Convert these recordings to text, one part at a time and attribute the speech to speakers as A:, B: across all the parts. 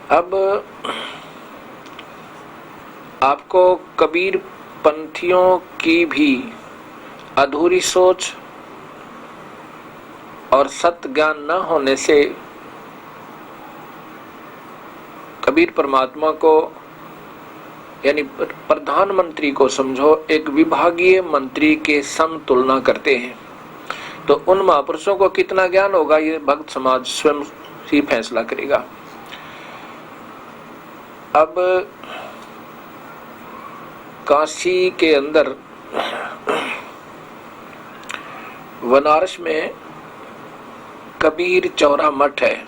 A: अब आपको कबीर पंथियों की भी अधूरी सोच और सत्य ज्ञान न होने से कबीर परमात्मा को यानी प्रधानमंत्री को समझो एक विभागीय मंत्री के सम तुलना करते हैं। तो उन महापुरुषों को कितना ज्ञान होगा ये भक्त समाज स्वयं ही फैसला करेगा। अब काशी के अंदर बनारस में कबीर चौरा मठ है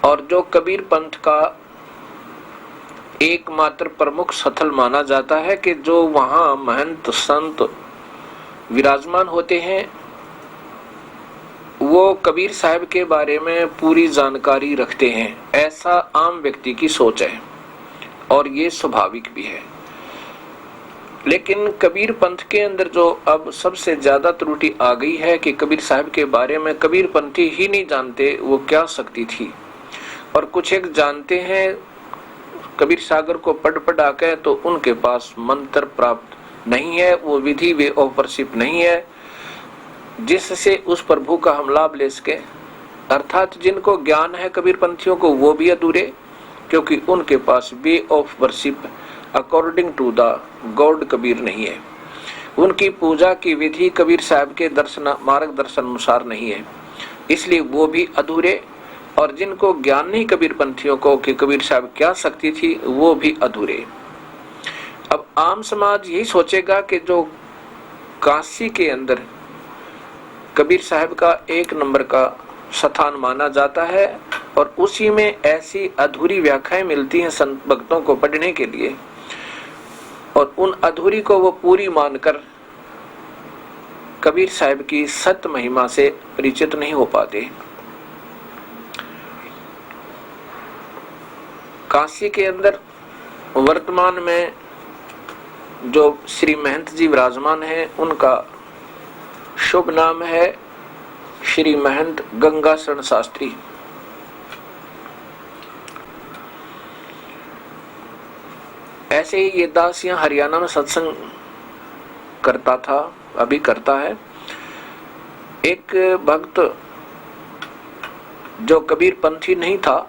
A: और जो कबीर पंथ का एकमात्र प्रमुख स्थल माना जाता है कि जो वहां महंत संत विराजमान होते हैं वो कबीर साहब के बारे में पूरी जानकारी रखते हैं, ऐसा आम व्यक्ति की सोच है और ये स्वाभाविक भी है। लेकिन कबीर पंथ के अंदर जो अब सबसे ज्यादा त्रुटि आ गई है कि कबीर साहब के बारे में कबीर पंथी ही नहीं जानते वो क्या शक्ति थी, और कुछ एक जानते हैं कबीर सागर को पढ़ आकर तो उनके पास मंत्र प्राप्त नहीं है, वो विधि वे ऑफ वर्शिप नहीं है जिससे उस प्रभु का हम लाभ ले सके। अर्थात जिनको ज्ञान है कबीर पंथियों को वो भी अधूरे, क्योंकि उनके पास way of worship according to the god Kabir नहीं है, उनकी पूजा की विधि कबीर साहब के मार्गदर्शन अनुसार नहीं है, इसलिए वो भी अधूरे। और जिनको ज्ञान नहीं कबीर पंथियों को कि कबीर साहब क्या शक्ति थी वो भी अधूरे। अब आम समाज यही सोचेगा कि जो काशी के अंदर कबीर साहब का एक नंबर का स्थान माना जाता है और उसी में ऐसी अधूरी व्याख्याएं मिलती हैं संत भक्तों को पढ़ने के लिए, और उन अधूरी को वो पूरी मानकर कबीर साहब की सत्य महिमा से परिचित नहीं हो पाते। काशी के अंदर वर्तमान में जो श्री महंत जी विराजमान हैं उनका शुभ नाम है श्री महंत गंगा शरण शास्त्री। ऐसे ही ये दास यहाँ हरियाणा में सत्संग करता था, अभी करता है। एक भक्त जो कबीर पंथी नहीं था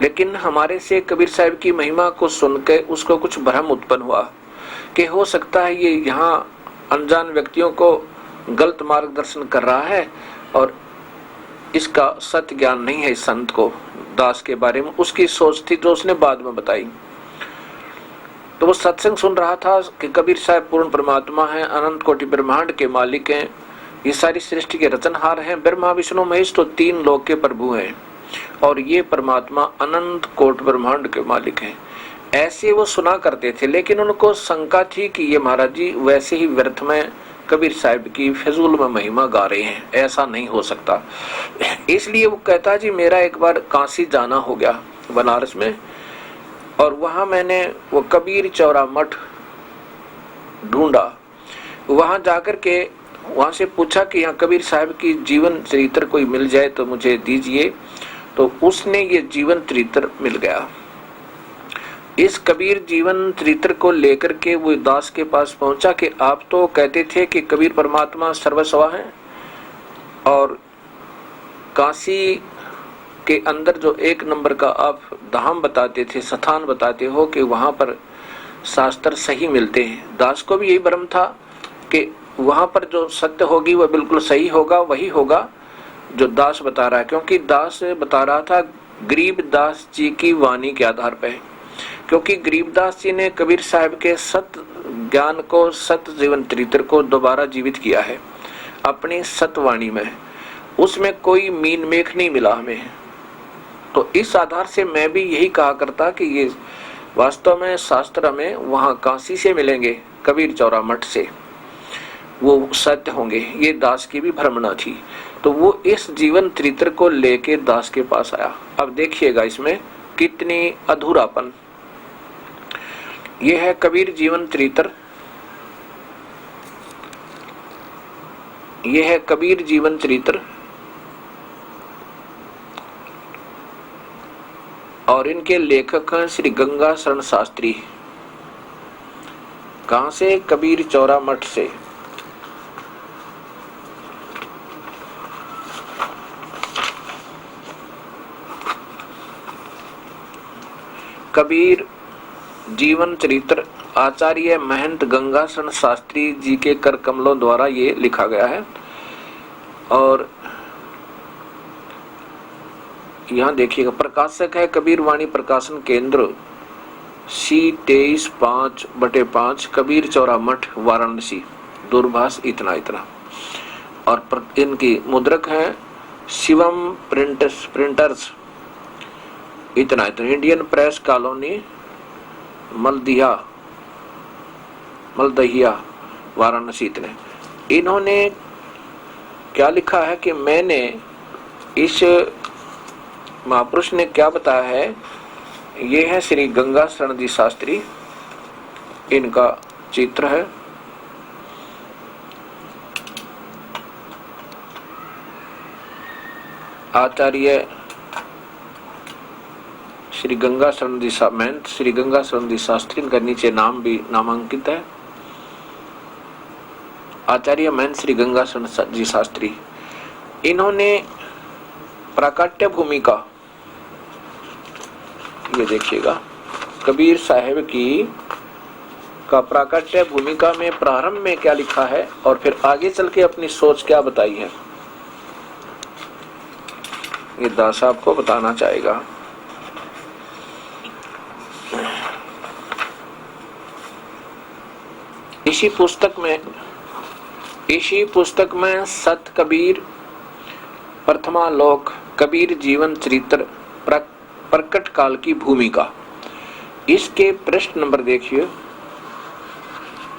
A: लेकिन हमारे से कबीर साहब की महिमा को सुनकर उसको कुछ भ्रम उत्पन्न हुआ कि हो सकता है ये यहाँ अनजान व्यक्तियों को गलत मार्गदर्शन कर रहा है और इसका सत्य ज्ञान नहीं है इस संत को दास के बारे में। उसकी सोच थी जो उसने बाद में बताई। तो वो सत्संग सुन रहा था कि कबीर साहब पूर्ण परमात्मा हैं, अनंत कोटि ब्रह्मांड के मालिक हैं, ये सारी सृष्टि के रचनहार हैं, ब्रह्मा विष्णु महेश तो तीन लोक के प्रभु हैं और ये परमात्मा अनंत कोट ब्रह्मांड के मालिक हैं। ऐसे वो सुना करते थे, लेकिन उनको शंका थी कि ये महाराज जी वैसे ही व्यर्थ में कबीर साहब की फिजूल में महिमा गा रहे हैं, ऐसा नहीं हो सकता। इसलिए वो कहता जी मेरा एक बार काशी जाना हो गया बनारस में, और वहां मैंने वो कबीर चौरा मठ ढूंढा। वहां जाकर के वहां से पूछा कि यहाँ कबीर साहब की जीवन चरित्र कोई मिल जाए तो मुझे दीजिए। तो उसने ये जीवन चरित्र मिल गया। इस कबीर जीवन चरित्र को लेकर के वो दास के पास पहुंचा कि आप तो कहते थे कि कबीर परमात्मा सर्वस्वा है और काशी के अंदर जो एक नंबर का आप धाम बताते थे, स्थान बताते हो कि वहां पर शास्त्र सही मिलते हैं। दास को भी यही भ्रम था कि वहां पर जो सत्य होगी वह बिल्कुल सही होगा, वही होगा जो दास बता रहा है, क्योंकि दास बता रहा था गरीबदास जी की वाणी के आधार पर, क्योंकि गरीबदास जी ने कबीर साहब के सत्य ज्ञान को, सत्य जीवन चरित्र को दोबारा जीवित किया है अपनी सत्यवाणी में, उसमें कोई मीन मेख नहीं मिला हमें। तो इस आधार से मैं भी यही कहा करता कि ये वास्तव में शास्त्र हमें वहां काशी से मिलेंगे, कबीर चौरा मठ से वो सत्य होंगे। ये दास की भी भ्रमणा थी। तो वो इस जीवन चरित्र को लेके दास के पास आया। अब देखिएगा इसमें कितनी अधूरापन। ये है कबीर जीवन चरित्र, ये है कबीर जीवन चरित्र। और इनके लेखक हैं श्री गंगा शरण शास्त्री। कहां से? कबीर चौरा मठ से। कबीर जीवन चरित्र आचार्य महंत गंगा शरण शास्त्री जी के कर कमलों द्वारा ये लिखा गया है। और यहाँ देखिएगा, प्रकाशक है कबीर वाणी प्रकाशन केंद्र, C23/5 कबीर चौरा मठ वाराणसी, दूरभाष इतना। और इनकी मुद्रक है शिवम प्रिंटर्स इतना। Indian press colony Maldahiya Varanasi इतने। इन्होंने क्या लिखा है कि मैंने इस महापुरुष ने क्या बताया है, ये है श्री गंगा शरण जी शास्त्री, इनका चित्र है। आचार्य श्री गंगा शरण जी महंत श्री गंगा शरण जी शास्त्री, इनका नीचे नाम भी नामांकित है, आचार्य महंत श्री गंगा शरण जी शास्त्री। इन्होंने प्राकट्य भूमिका, ये देखिएगा, कबीर साहब की का प्राकट्य भूमिका में प्रारंभ में क्या लिखा है और फिर आगे चल के अपनी सोच क्या बताई है, ये दास आपको बताना चाहेगा। इसी पुस्तक में सत कबीर प्रथमालोक कबीर जीवन चरित्र प्रकट काल की भूमिका, इसके प्रश्न नंबर देखिए,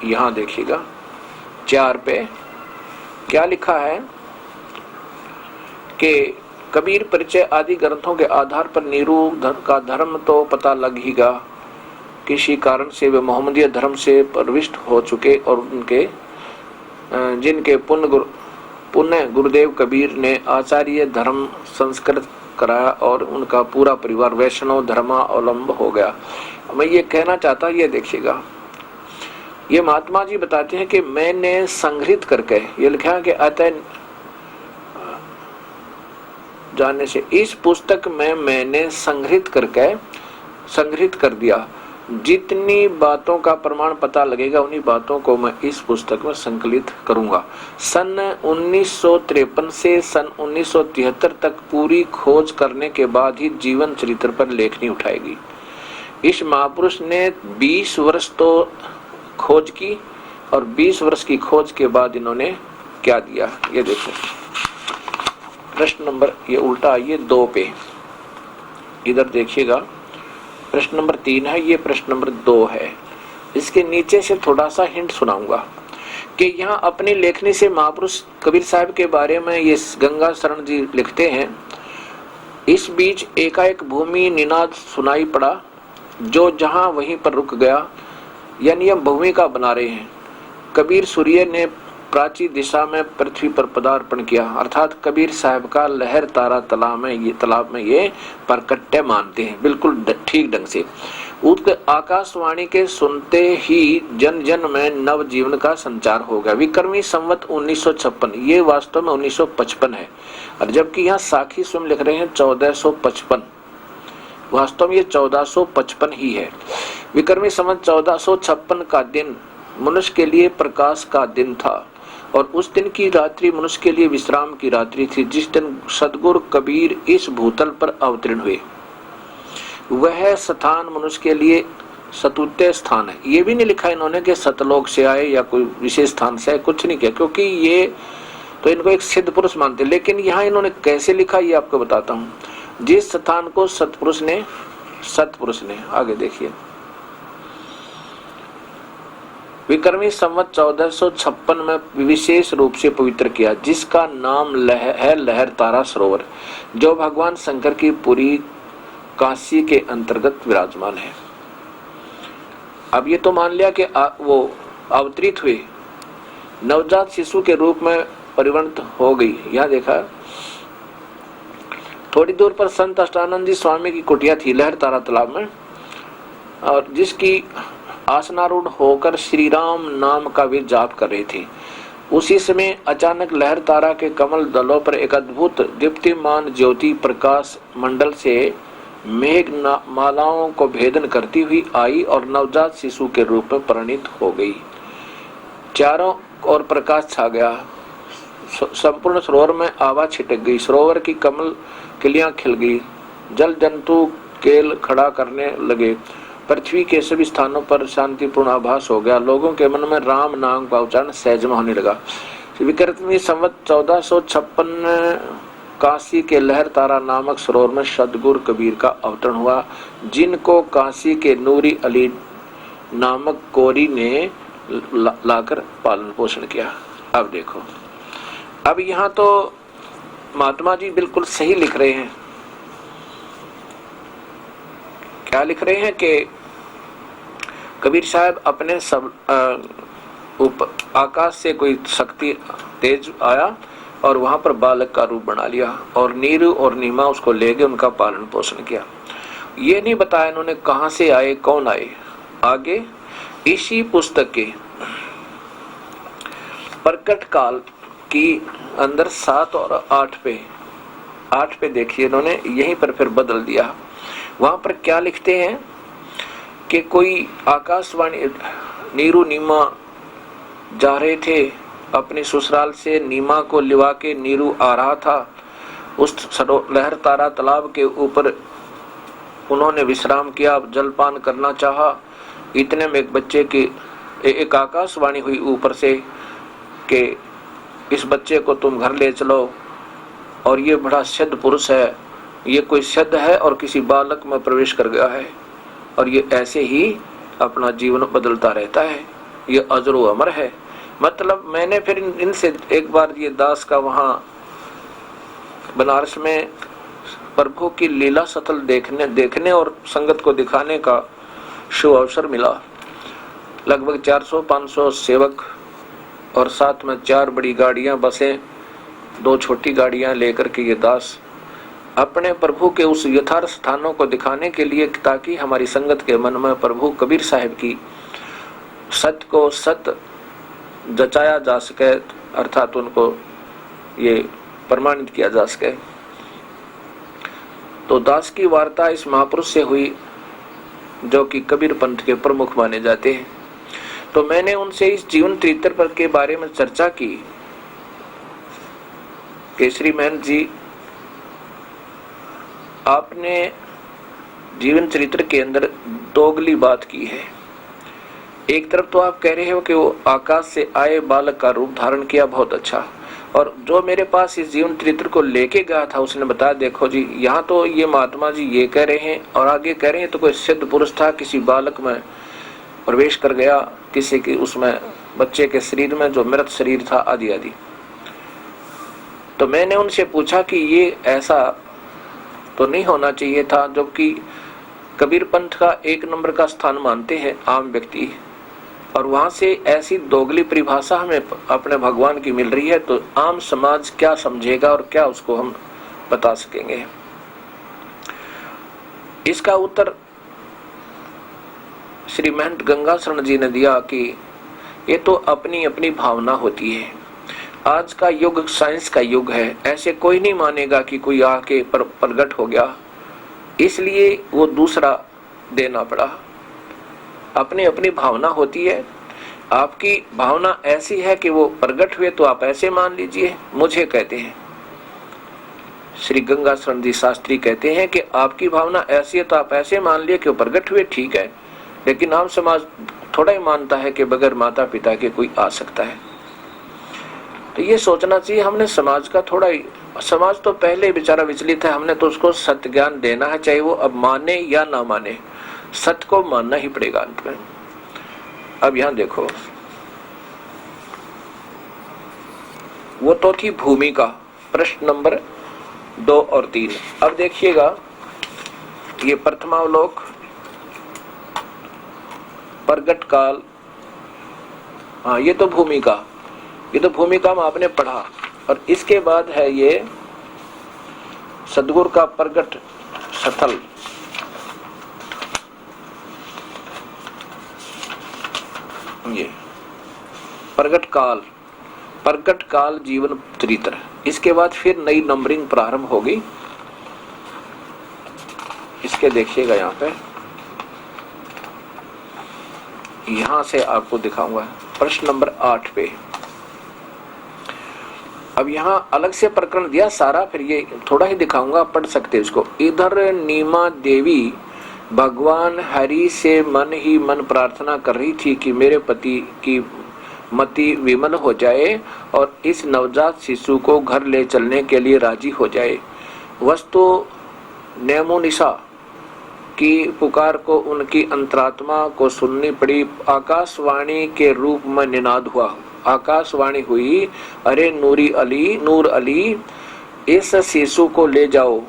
A: यहां देखिएगा 4 पे क्या लिखा है कि कबीर परिचय आदि ग्रंथों के आधार पर नीरू का धर्म तो पता लग ही गा, किसी कारण से वे मोहम्मदीय धर्म से प्रविष्ट हो चुके और उनके जिनके पुण्य गुरुदेव कबीर ने आचार्य धर्म संस्कृत कराया और उनका पूरा परिवार वैष्णव धर्मावलंब हो गया। मैं ये कहना चाहता, ये देखिएगा, ये महात्मा जी बताते हैं कि मैंने संग्रहित करके, ये लिखा कि अतः जानने से, इस पुस्तक में मैंने संग्रहित कर दिया, जितनी बातों का प्रमाण पता लगेगा उन्हीं बातों को मैं इस पुस्तक में संकलित करूंगा। सन 1953 से सन 1973 तक पूरी खोज करने के बाद ही जीवन चरित्र पर लेखनी उठाएगी। इस महापुरुष ने 20 वर्ष तो खोज की और 20 वर्ष की खोज के बाद इन्होंने क्या दिया, ये देखो प्रश्न नंबर, ये उल्टा आइए 2 पे, इधर देखिएगा, प्रश्न नंबर 3 है, ये प्रश्न नंबर 2 है। इसके नीचे से थोड़ा सा हिंट सुनाऊंगा कि यहाँ अपनी लेखनी से महापुरुष कबीर साहब के बारे में ये गंगा शरण जी लिखते हैं। इस बीच एकाएक भूमि निनाद सुनाई पड़ा, जो जहाँ वहीं पर रुक गया, यानी हम भूमिका बना रहे हैं। कबीर सूर्य ने प्राची दिशा में पृथ्वी पर पदार्पण किया, अर्थात कबीर साहब का लहर तारा तालाब में ये प्रकट्य मानते हैं, बिल्कुल ठीक ढंग से। उसके आकाशवाणी के सुनते ही जन जन में नव जीवन का संचार हो गया। विक्रमी संवत 1956, ये वास्तव में 1955 है, और जबकि यहाँ साखी स्वयं लिख रहे हैं 1455, वास्तव में ये 1455 ही है। विक्रमी संवत 1456 का दिन मनुष्य के लिए प्रकाश का दिन था और उस दिन की रात्रि मनुष्य के लिए विश्राम की रात्रि थी, जिस दिन सदगुरु कबीर इस भूतल पर अवतीर्ण हुए। वह स्थान मनुष्य के लिए सतुत्य स्थान है। ये भी नहीं लिखा इन्होंने कि सतलोक से आए या कोई विशेष स्थान से आए, कुछ नहीं किया, क्योंकि ये तो इनको एक सिद्ध पुरुष मानते। लेकिन यहाँ इन्होंने कैसे लिखा ये आपको बताता हूँ। जिस स्थान को सतपुरुष ने आगे देखिए, विक्रमी संवत 1456 में विशेष रूप से पवित्र किया, जिसका नाम है लहर तारा सरोवर, जो भगवान शंकर की पूरी काशी के अंतर्गत विराजमान है। अब ये तो मान लिया कि वो अवतरित हुए, नवजात शिशु के रूप में परिवर्तित हो गई। यहाँ देखा थोड़ी दूर पर संत अष्टानंद जी स्वामी की कुटिया थी लहरतारा तालाब में, और जिसकी आसनारूढ़ होकर श्री राम नाम का वे जाप कर रहे थे। उसी समय अचानक लहरतारा के कमल दलों पर एक अद्भुत दीप्तिमान ज्योति प्रकाश मंडल से मेघ मालाओं को भेदन करती हुई आई और नवजात शिशु के रूप में परिणित हो गई। चारों ओर प्रकाश छा गया, संपूर्ण सरोवर में आवा छिटक गई, सरोवर की कमल किलियां खिल गई, जल जंतु केल खड़ा करने लगे, पृथ्वी के सभी स्थानों पर शांतिपूर्ण आभास हो गया, लोगों के मन में राम नाम का उच्चारण सहज में होने लगा। विक्रमी संवत 1456 काशी के लहरतारा नामक सरोवर में सदगुरु कबीर का अवतरण हुआ, जिनको काशी के नूरी अली नामक कोरी ने लाकर पालन पोषण किया। अब देखो, अब यहाँ तो महात्मा जी बिल्कुल सही लिख रहे हैं। क्या लिख रहे हैं कि कबीर साहब अपने सब आकाश से कोई शक्ति तेज आया और वहां पर बालक का रूप बना लिया और नीरू और नीमा उसको ले गए, उनका पालन पोषण किया। ये नहीं बताया इन्होंने कहां से आए, कौन आए। आगे इसी पुस्तक के प्रकट काल की अंदर 7 और 8 पे देखिए, इन्होंने यहीं पर फिर बदल दिया। वहां पर क्या लिखते हैं कि कोई आकाशवाणी नीरू नीमा जा रहे थे अपने ससुराल से, नीमा को लिवा के नीरू आ रहा था। उस लहरतारा तालाब के ऊपर उन्होंने विश्राम किया, जलपान करना चाहा। इतने में एक बच्चे की एक आकाशवाणी हुई ऊपर से कि इस बच्चे को तुम घर ले चलो, और ये बड़ा सिद्ध पुरुष है, ये कोई सिद्ध है और किसी बालक में प्रवेश कर गया है, और ये ऐसे ही अपना जीवन बदलता रहता है, ये अजरो अमर है। मतलब मैंने फिर इनसे एक बार ये दास का वहाँ बनारस में प्रभु की लीला सतल देखने और संगत को दिखाने का शुभ अवसर मिला। लगभग 400-500 सेवक और साथ में 4 बड़ी गाड़ियां, बसें, 2 छोटी गाड़ियां लेकर के ये दास अपने प्रभु के उस यथार्थ स्थानों को दिखाने के लिए, ताकि हमारी संगत के मन में प्रभु कबीर साहिब की सत्य को सत्य जचाया जा सके, अर्थात उनको ये प्रमाणित किया जा सके। तो दास की वार्ता इस महापुरुष से हुई जो कि कबीर पंथ के प्रमुख माने जाते हैं। तो मैंने उनसे इस जीवन चरित्र पर के बारे में चर्चा की कि श्री महंत जी, आपने जीवन चरित्र के अंदर दोगली बात की है। एक तरफ तो आप कह रहे हो कि वो आकाश से आए बालक का रूप धारण किया, बहुत अच्छा, और जो मेरे पास इस जीवन चरित्र को लेके गया था उसने बताया, देखो जी यहाँ तो ये महात्मा जी ये कह रहे हैं और आगे कह रहे हैं तो कोई सिद्ध पुरुष था, किसी बालक में प्रवेश कर गया, किसी की उसमें बच्चे के शरीर में जो मृत शरीर था, आदि आदि। तो मैंने उनसे पूछा कि ये ऐसा तो नहीं होना चाहिए था, जबकि कबीर पंथ का 1 नंबर का स्थान मानते हैं आम व्यक्ति, और वहां से ऐसी दोगली परिभाषा हमें अपने भगवान की मिल रही है, तो आम समाज क्या समझेगा और क्या उसको हम बता सकेंगे। इसका उत्तर श्री महंत गंगाशरण जी ने दिया कि ये तो अपनी अपनी भावना होती है। आज का युग साइंस का युग है, ऐसे कोई नहीं मानेगा कि कोई आके प्रगट हो गया इसलिए वो दूसरा देना पड़ा। अपनी अपनी भावना होती है। आपकी भावना ऐसी है कि वो प्रगट हुए तो आप ऐसे मान लीजिए, मुझे कहते हैं श्री गंगाशरण जी शास्त्री कहते हैं कि आपकी भावना ऐसी है तो आप ऐसे मान लिए कि वो प्रगट हुए, ठीक है, लेकिन आम समाज थोड़ा ही मानता है कि बगैर माता पिता के कोई आ सकता है। तो ये सोचना चाहिए हमने समाज का थोड़ा ही, समाज तो पहले बेचारा विचलित है, हमने तो उसको सत्य ज्ञान देना है, चाहे वो अब माने या ना माने, सत्य को मानना ही पड़ेगा अंत में। अब यहां देखो, वो तो थी भूमिका, प्रश्न नंबर 2 और 3। अब देखिएगा ये प्रथमावलोक, प्रगट काल, हाँ ये तो भूमिका, ये तो भूमिका में आपने पढ़ा, और इसके बाद है ये सदगुरु का प्रगट स्थल, ये प्रगट काल जीवन चरित्र। इसके बाद फिर नई नंबरिंग प्रारंभ होगी। इसके देखिएगा यहाँ पे, यहां से आपको दिखाऊंगा प्रश्न नंबर 8 पे। अब यहाँ अलग से प्रकरण दिया सारा, फिर ये थोड़ा ही दिखाऊंगा, पढ़ सकते इसको। इधर नीमा देवी भगवान हरि से मन ही मन प्रार्थना कर रही थी कि मेरे पति की मति विमल हो जाए और इस नवजात शिशु को घर ले चलने के लिए राजी हो जाए। वस्तु नेमुनिसा की पुकार को उनकी अंतरात्मा को सुननी पड़ी। आकाशवाणी के रूप में निनाद हुआ। आकाशवाणी हुई, अरे नूर अली इस शिशु को ले जाओ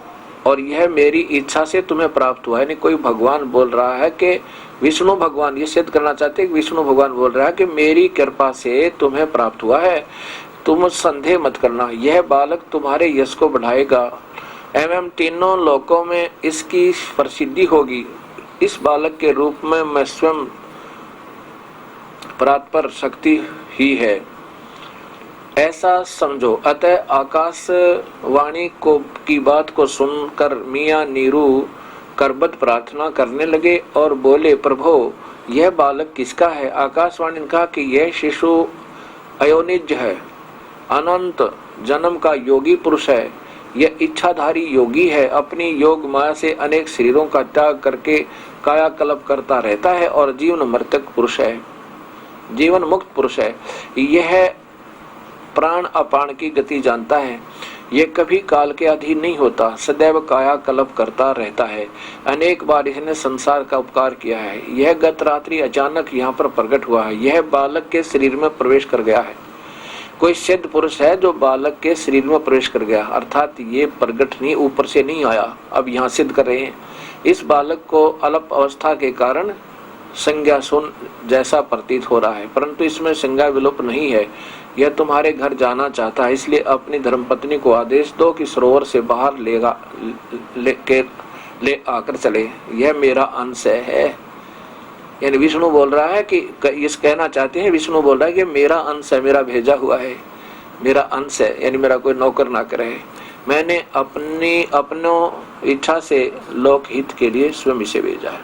A: और यह मेरी इच्छा से तुम्हें प्राप्त हुआ है। नहीं, कोई भगवान बोल रहा है कि विष्णु भगवान ये सिद्ध करना चाहते हैं कि विष्णु भगवान बोल रहा है कि मेरी कृपा से तुम्हें प्राप्त हुआ है, तुम संदेह मत करना, यह बालक तुम्हारे यश को बढ़ाएगा एवं तीनों लोकों में इसकी प्रसिद्धि होगी। इस बालक के रूप में मैं स्वयं परात्पर शक्ति ही है, ऐसा समझो। अतः आकाशवाणी को की बात को सुनकर मियाँ नीरू करबत प्रार्थना करने लगे और बोले, प्रभो यह बालक किसका है? आकाशवाणी ने कहा कि यह शिशु अयोनिज है, अनंत जन्म का योगी पुरुष है, यह इच्छाधारी योगी है, अपनी योग माया से अनेक शरीरों का त्याग करके कायाकल्प करता रहता है और जीवन मृतक पुरुष है, जीवन मुक्त पुरुष है। यह प्राण अपान की गति जानता है, यह कभी काल के अधीन नहीं होता, सदैव कायाकल्प करता रहता है। अनेक बार इसने संसार का उपकार किया है। यह गत रात्रि अचानक यहाँ पर प्रकट हुआ है। यह बालक के शरीर में प्रवेश कर गया है। कोई सिद्ध पुरुष है जो बालक के शरीर में प्रवेश कर गया, अर्थात ये प्रकट नहीं, ऊपर से नहीं आया। अब यहाँ सिद्ध कर रहे हैं, इस बालक को अल्प अवस्था के कारण संज्ञा सुन जैसा प्रतीत हो रहा है, परंतु इसमें संज्ञा विलोप नहीं है। यह तुम्हारे घर जाना चाहता है, इसलिए अपनी धर्मपत्नी को आदेश दो कि सरोवर से बाहर ले आकर चले। यह मेरा अंश है। यानी विष्णु बोल रहा है कि इस कहना चाहते हैं, विष्णु बोल रहा है कि मेरा अंश है, मेरा भेजा हुआ है, मेरा अंश है, यानी मेरा कोई नौकर ना करे। मैंने अपनों इच्छा से लोक हित के लिए स्वयं इसे भेजा है।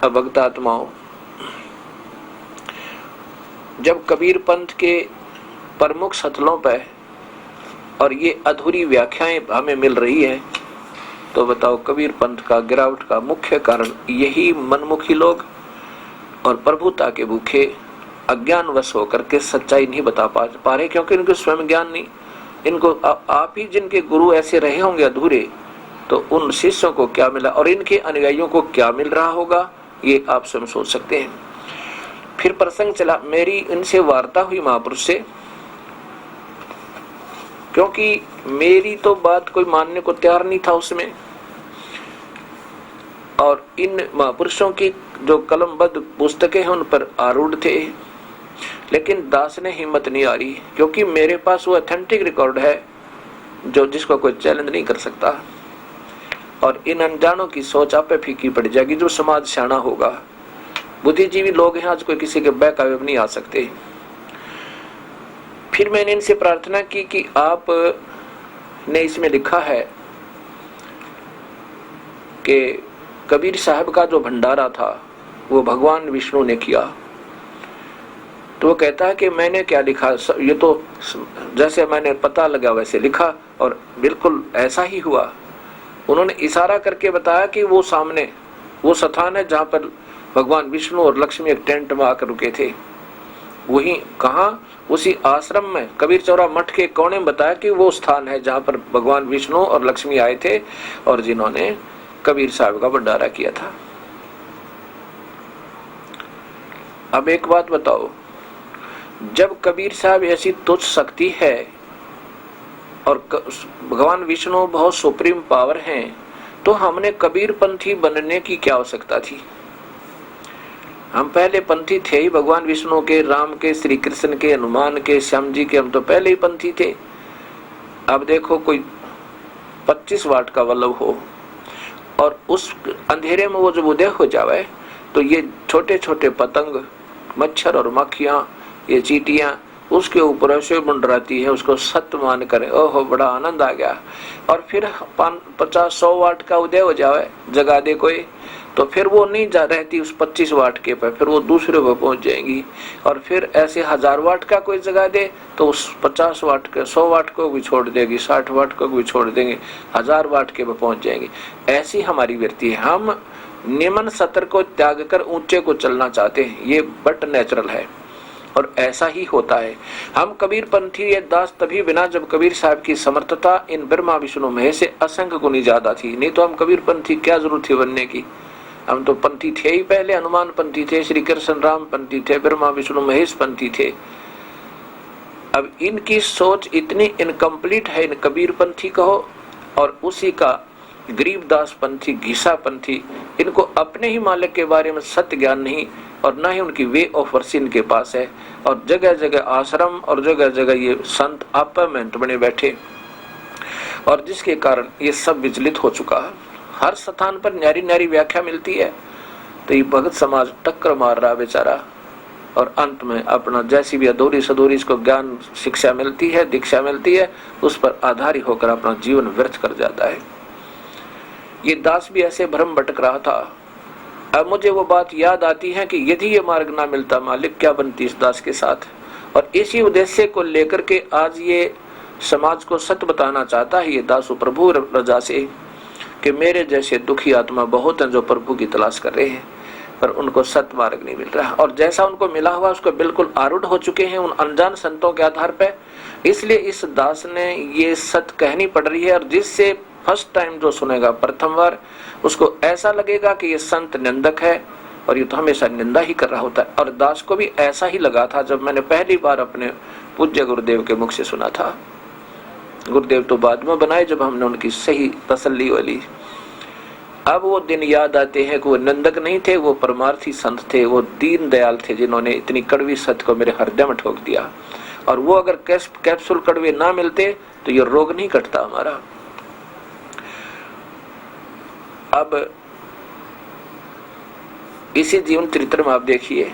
A: अब भक्त आत्माओं, जब कबीर पंथ के प्रमुख स्थलों पर और ये अधूरी व्याख्याएं हमें मिल रही है, तो बताओ कबीर पंथ का गिरावट का मुख्य कारण यही मनमुखी लोग और प्रभुता के भूखे अज्ञानवश होकर के सच्चाई नहीं बता पा रहे, क्योंकि इनको स्वयं ज्ञान नहीं। इनको आप ही जिनके गुरु ऐसे रहे होंगे अधूरे, तो उन शिष्यों को क्या मिला और इनके अनुयायियों को क्या मिल रहा होगा, ये आप स्वयं सोच सकते हैं। फिर प्रसंग चला, मेरी इनसे वार्ता हुई महापुरुष से, क्योंकि मेरी तो बात कोई मानने को तैयार नहीं था उसमें, और इन महापुरुषों की जो कलमबद्ध पुस्तकें हैं उन पर आरूढ़ थे, लेकिन दास ने हिम्मत नहीं आ रही, क्योंकि मेरे पास वो ऑथेंटिक रिकॉर्ड है जो जिसको कोई चैलेंज नहीं कर सकता। और इन अनजानों की सोच आप पे फीकी पड़ जाएगी। जो समाज सियाना होगा, बुद्धिजीवी लोग हैं, आज कोई किसी के बहकावे में नहीं आ सकते। फिर मैंने इनसे प्रार्थना की कि आप ने इसमें लिखा है कि कबीर साहब का जो भंडारा था वो भगवान विष्णु ने किया। तो वो कहता है कि मैंने क्या लिखा, ये तो जैसे मैंने पता लगा वैसे लिखा और बिल्कुल ऐसा ही हुआ। उन्होंने इशारा करके बताया कि वो सामने वो स्थान है जहाँ पर भगवान विष्णु और लक्ष्मी एक टेंट में आकर रुके थे। वही कहाँ, उसी आश्रम में कबीर चौरा मठ के कोने में बताया कि वो स्थान है जहाँ पर भगवान विष्णु और लक्ष्मी आए थे और जिन्होंने कबीर साहब का भंडारा किया था। अब एक बात बताओ, जब कबीर साहब ऐसी तुच्छ शक्ति है और भगवान विष्णु बहुत सुप्रीम पावर हैं, तो हमने कबीर पंथी बनने की क्या आवश्यकता थी? हम पहले पंथी थे ही, भगवान विष्णु के, राम के, श्री कृष्ण के, हनुमान के, श्याम जी के, हम तो पहले ही पंथी थे। अब देखो कोई 25 वाट का बल्ब हो और उस अंधेरे में वो जब उदय हो जावे तो ये छोटे छोटे पतंग, मच्छर और मक्खियां, ये चींटियां उसके ऊपर ऐसे मंडराती है, उसको सत्य मान कर ओहो बड़ा आनंद आ गया। और फिर 50-100 वाट का उदय हो जावे, जगा दे कोई, तो फिर वो नहीं जा रहती उस 25 वाट के पे, फिर वो दूसरे पे पहुंच जाएंगी। और फिर ऐसे 1000 वाट का कोई जगा दे तो उस 50 वाट के 100 वाट को भी छोड़ देगी, 60 वाट को भी छोड़ देंगे, 1000 वाट के पे पहुंच जाएंगे। ऐसी हमारी वृत्ति है, हम निम्न सतर को त्याग कर ऊंचे को चलना चाहते हैं, ये बट नेचुरल है और ऐसा ही होता है। हम कबीर पंथी ये दास तभी बिना जब कबीर साहब की समर्थता इन ब्रह्मा विष्णु महेश से असंख्य गुनी ज्यादा थी, नहीं तो हम कबीर पंथी क्या जरूरत थी बनने की। हम तो पंथी थे ही पहले, हनुमान पंथी थे, श्री कृष्ण राम पंथी थे, ब्रह्मा विष्णु महेश पंथी थे। अब इनकी सोच इतनी इनकम्प्लीट है, इन कबीर पंथी कहो और उसी का गरीबदास पंथी, घिसा पंथी, इनको अपने ही मालिक के बारे में सत्य ज्ञान नहीं और ना ही उनकी वे ऑफ वर्सिन के पास है। और जगह जगह आश्रम और जगह जगह ये संत अपमेंट बने बैठे और जिसके कारण ये सब विचलित हो चुका है। हर स्थान पर न्यारी न्यारी व्याख्या मिलती है तो ये भगत समाज टक्कर मार रहा बेचारा और अंत में अपना जैसी भी अधूरी सधूरी इसको ज्ञान शिक्षा मिलती है, दीक्षा मिलती है, उस पर आधारी होकर अपना जीवन व्यर्थ कर जाता है। ये दास भी ऐसे भ्रम भटक रहा था। अब मुझे वो बात याद आती है कि यदि ये मार्ग ना मिलता मालिक क्या बनती इस दास के साथ। और इसी उद्देश्य को लेकर के आज ये समाज को सत्य बताना चाहता है ये दास प्रभु रजा से कि मेरे जैसे दुखी आत्मा बहुत हैं जो प्रभु की तलाश कर रहे हैं पर उनको सत्य मार्ग नहीं मिल रहा और जैसा उनको मिला हुआ उसको बिल्कुल आरूढ़ हो चुके हैं उन अनजान संतों के आधार पर। इसलिए इस दास ने ये सत्य कहनी पड़ रही है और जिससे फर्स्ट टाइम जो सुनेगा प्रथम बार उसको ऐसा लगेगा कि ये संत निंदक है और ये तो हमेशा निंदा ही कर रहा होता है। और दास को भी ऐसा ही लगा था जब मैंने पहली बार अपने पूज्य गुरुदेव के मुख से सुना था। गुरुदेव तो बाद में बनाए जब हमने उनकी सही तसल्ली वाली। अब वो दिन याद आते हैं कि वो निंदक नहीं थे, वो परमार्थी संत थे, वो दीन दयाल थे जिन्होंने इतनी कड़वी सत्य को मेरे हृदय में ठोक दिया। और वो अगर कैप्सूल कड़वे ना मिलते तो ये रोग नहीं कटता हमारा। अब इसी जीवन चरित्र में आप देखिए,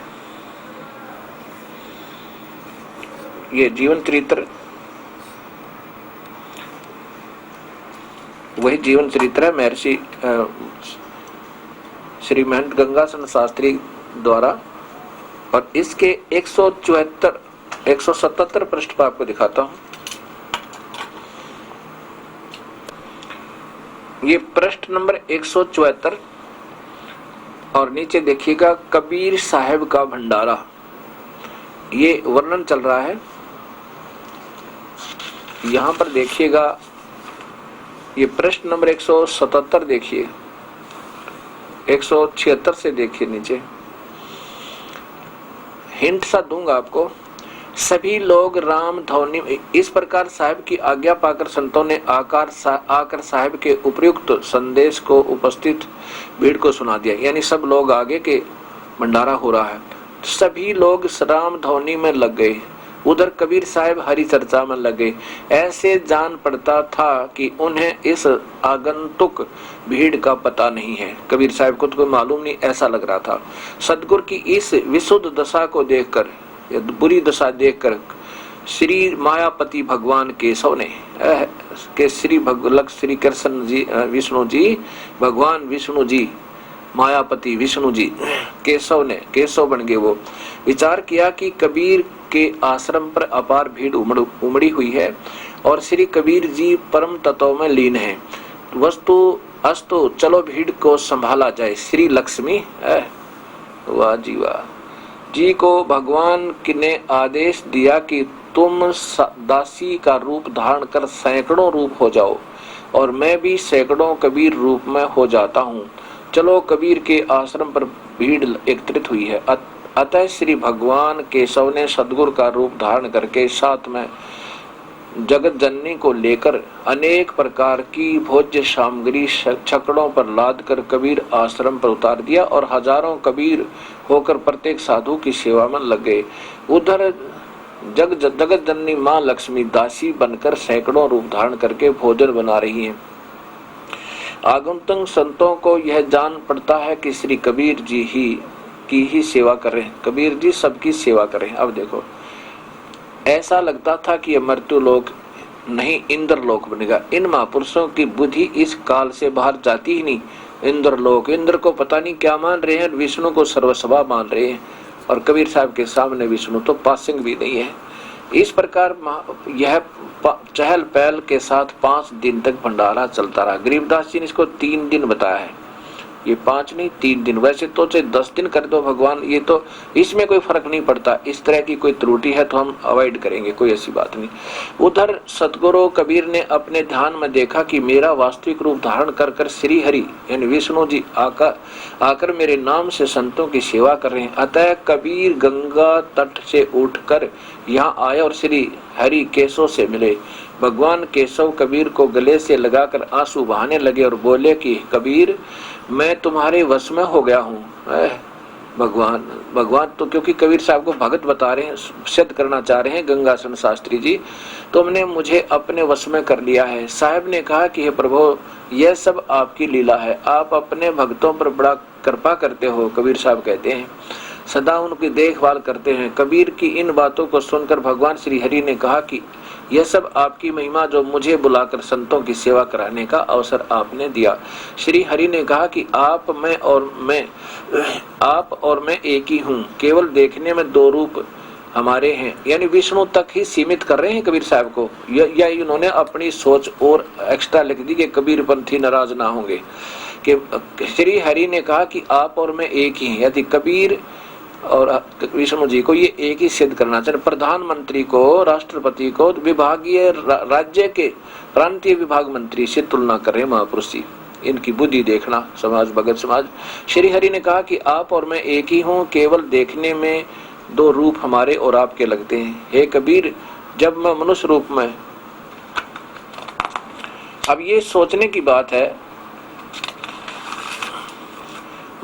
A: ये जीवन चरित्र वही जीवन चरित्र है महर्षि श्री महंत गंगासन शास्त्री द्वारा। और इसके 177 पृष्ठ पर आपको दिखाता हूं। ये पृष्ठ नंबर 174 और नीचे देखिएगा कबीर साहब का भंडारा, ये वर्णन चल रहा है। यहां पर देखिएगा ये पृष्ठ नंबर 177 देखिए, 176 से देखिए नीचे। हिंट सा दूंगा आपको। सभी लोग राम ध्वनि इस प्रकार साहब की आज्ञा पाकर संतों ने आकर साहब के उपयुक्त संदेश को उपस्थित भीड़ को सुना दिया। यानी सब लोग आगे के भंडारा हो रहा है, सभी लोग राम ध्वनि में लग गए, उधर कबीर साहब हरि चर्चा में लगे। ऐसे जान पड़ता था कि उन्हें इस आगंतुक भीड़ का पता नहीं है। कबीर साहब को तो कोई मालूम नहीं, ऐसा लग रहा था। सदगुरु की इस विशुद्ध दशा को देखकर, बुरी दशा देखकर श्री मायापति भगवान केशव ने के श्री कृष्ण जी विष्णु जी, भगवान विष्णु जी, मायापति विष्णु जी, केशव बन गए। वो विचार किया कि कबीर के आश्रम पर अपार भीड़ उमड़ी हुई है और श्री कबीर जी परम तत्व में लीन है। वस्तु अस्तु चलो भीड़ को संभाला जाए। श्री लक्ष्मी वाह जी वाह जी को भगवान ने आदेश दिया कि तुम दासी का रूप धारण कर सैकड़ों रूप हो जाओ और मैं भी सैकड़ों कबीर रूप में हो जाता हूँ। चलो कबीर के आश्रम पर भीड़ एकत्रित हुई है। अतः श्री भगवान केशव ने सदगुरु का रूप धारण करके साथ में जगत जननी को लेकर अनेक प्रकार की भोज्य सामग्री छकड़ों पर लाद कर कबीर आश्रम पर उतार दिया और हजारों कबीर होकर प्रत्येक साधु की सेवा में लग गए। उधर जगत जननी माँ लक्ष्मी दासी बनकर सैकड़ों रूप धारण करके भोजन बना रही हैं। आगंतुक संतों को यह जान पड़ता है कि श्री कबीर जी की ही सेवा करें, कबीर जी सबकी सेवा करें। अब देखो, ऐसा लगता था कि यह मृत्यु लोक नहीं इंद्र लोक बनेगा। इन महापुरुषों की बुद्धि इस काल से बाहर जाती ही नहीं। इंद्र लोक, इंद्र को पता नहीं क्या मान रहे हैं, विष्णु को सर्वसभा मान रहे हैं, और कबीर साहब के सामने विष्णु तो पासिंग भी नहीं है। इस प्रकार यह चहल पहल के साथ 5 दिन तक भंडारा चलता रहा। गरीबदास जी ने इसको 3 दिन बताया है, ये 5 नहीं 3 दिन। वैसे तो चाहे 10 दिन कर दो भगवान, ये तो इसमें कोई फर्क नहीं पड़ता। इस तरह की कोई त्रुटि है तो हम अवॉइड करेंगे, कोई ऐसी बात नहीं। उधर सतगुरु कबीर ने अपने ध्यान में देखा कि मेरा वास्तविक रूप धारण कर कर श्री हरि यानी विष्णु जी आकर मेरे नाम से संतों की सेवा कर रहे हैं। अतः कबीर गंगा तट से उठकर यहाँ आए और श्री हरि केशव से मिले। भगवान केशव कबीर को गले से लगाकर आंसू बहाने लगे और बोले कि कबीर, मैं तुम्हारे वश में हो गया हूँ। भगवान तो क्योंकि कबीर साहब को भगत बता रहे हैं, सिद्ध करना चाह रहे हैं गंगासन शास्त्री जी, तुमने मुझे अपने वश में कर लिया है। साहब ने कहा कि हे प्रभु, यह सब आपकी लीला है, आप अपने भक्तों पर बड़ा कृपा करते हो। कबीर साहब कहते हैं सदा उनकी देखभाल करते हैं। कबीर की इन बातों को सुनकर भगवान श्री हरि ने कहा कि यह सब आपकी महिमा, जो मुझे बुलाकर संतों की सेवा कराने का अवसर आपने दिया। श्री हरि ने कहा कि आप और मैं एक ही हूँ, केवल देखने में 2 रूप हमारे हैं। यानी विष्णु तक ही सीमित कर रहे हैं कबीर साहब को, या इन्होंने अपनी सोच और एक्स्ट्रा लिख दी कि कबीर पंथी नाराज ना होंगे। कि श्री हरि ने कहा कि आप और मैं एक ही हैं, यदि कबीर और विष्णु जी को ये एक ही सिद्ध करना चाहिए। प्रधानमंत्री को, राष्ट्रपति को विभागीय राज्य के प्रांतीय विभाग मंत्री से तुलना कर रहे महापुरुष जी। इनकी बुद्धि देखना, समाज भगत समाज। श्री हरि ने कहा कि आप और मैं एक ही हूँ, केवल देखने में 2 रूप हमारे और आपके लगते हैं। हे कबीर, जब मैं मनुष्य रूप में, अब ये सोचने की बात है,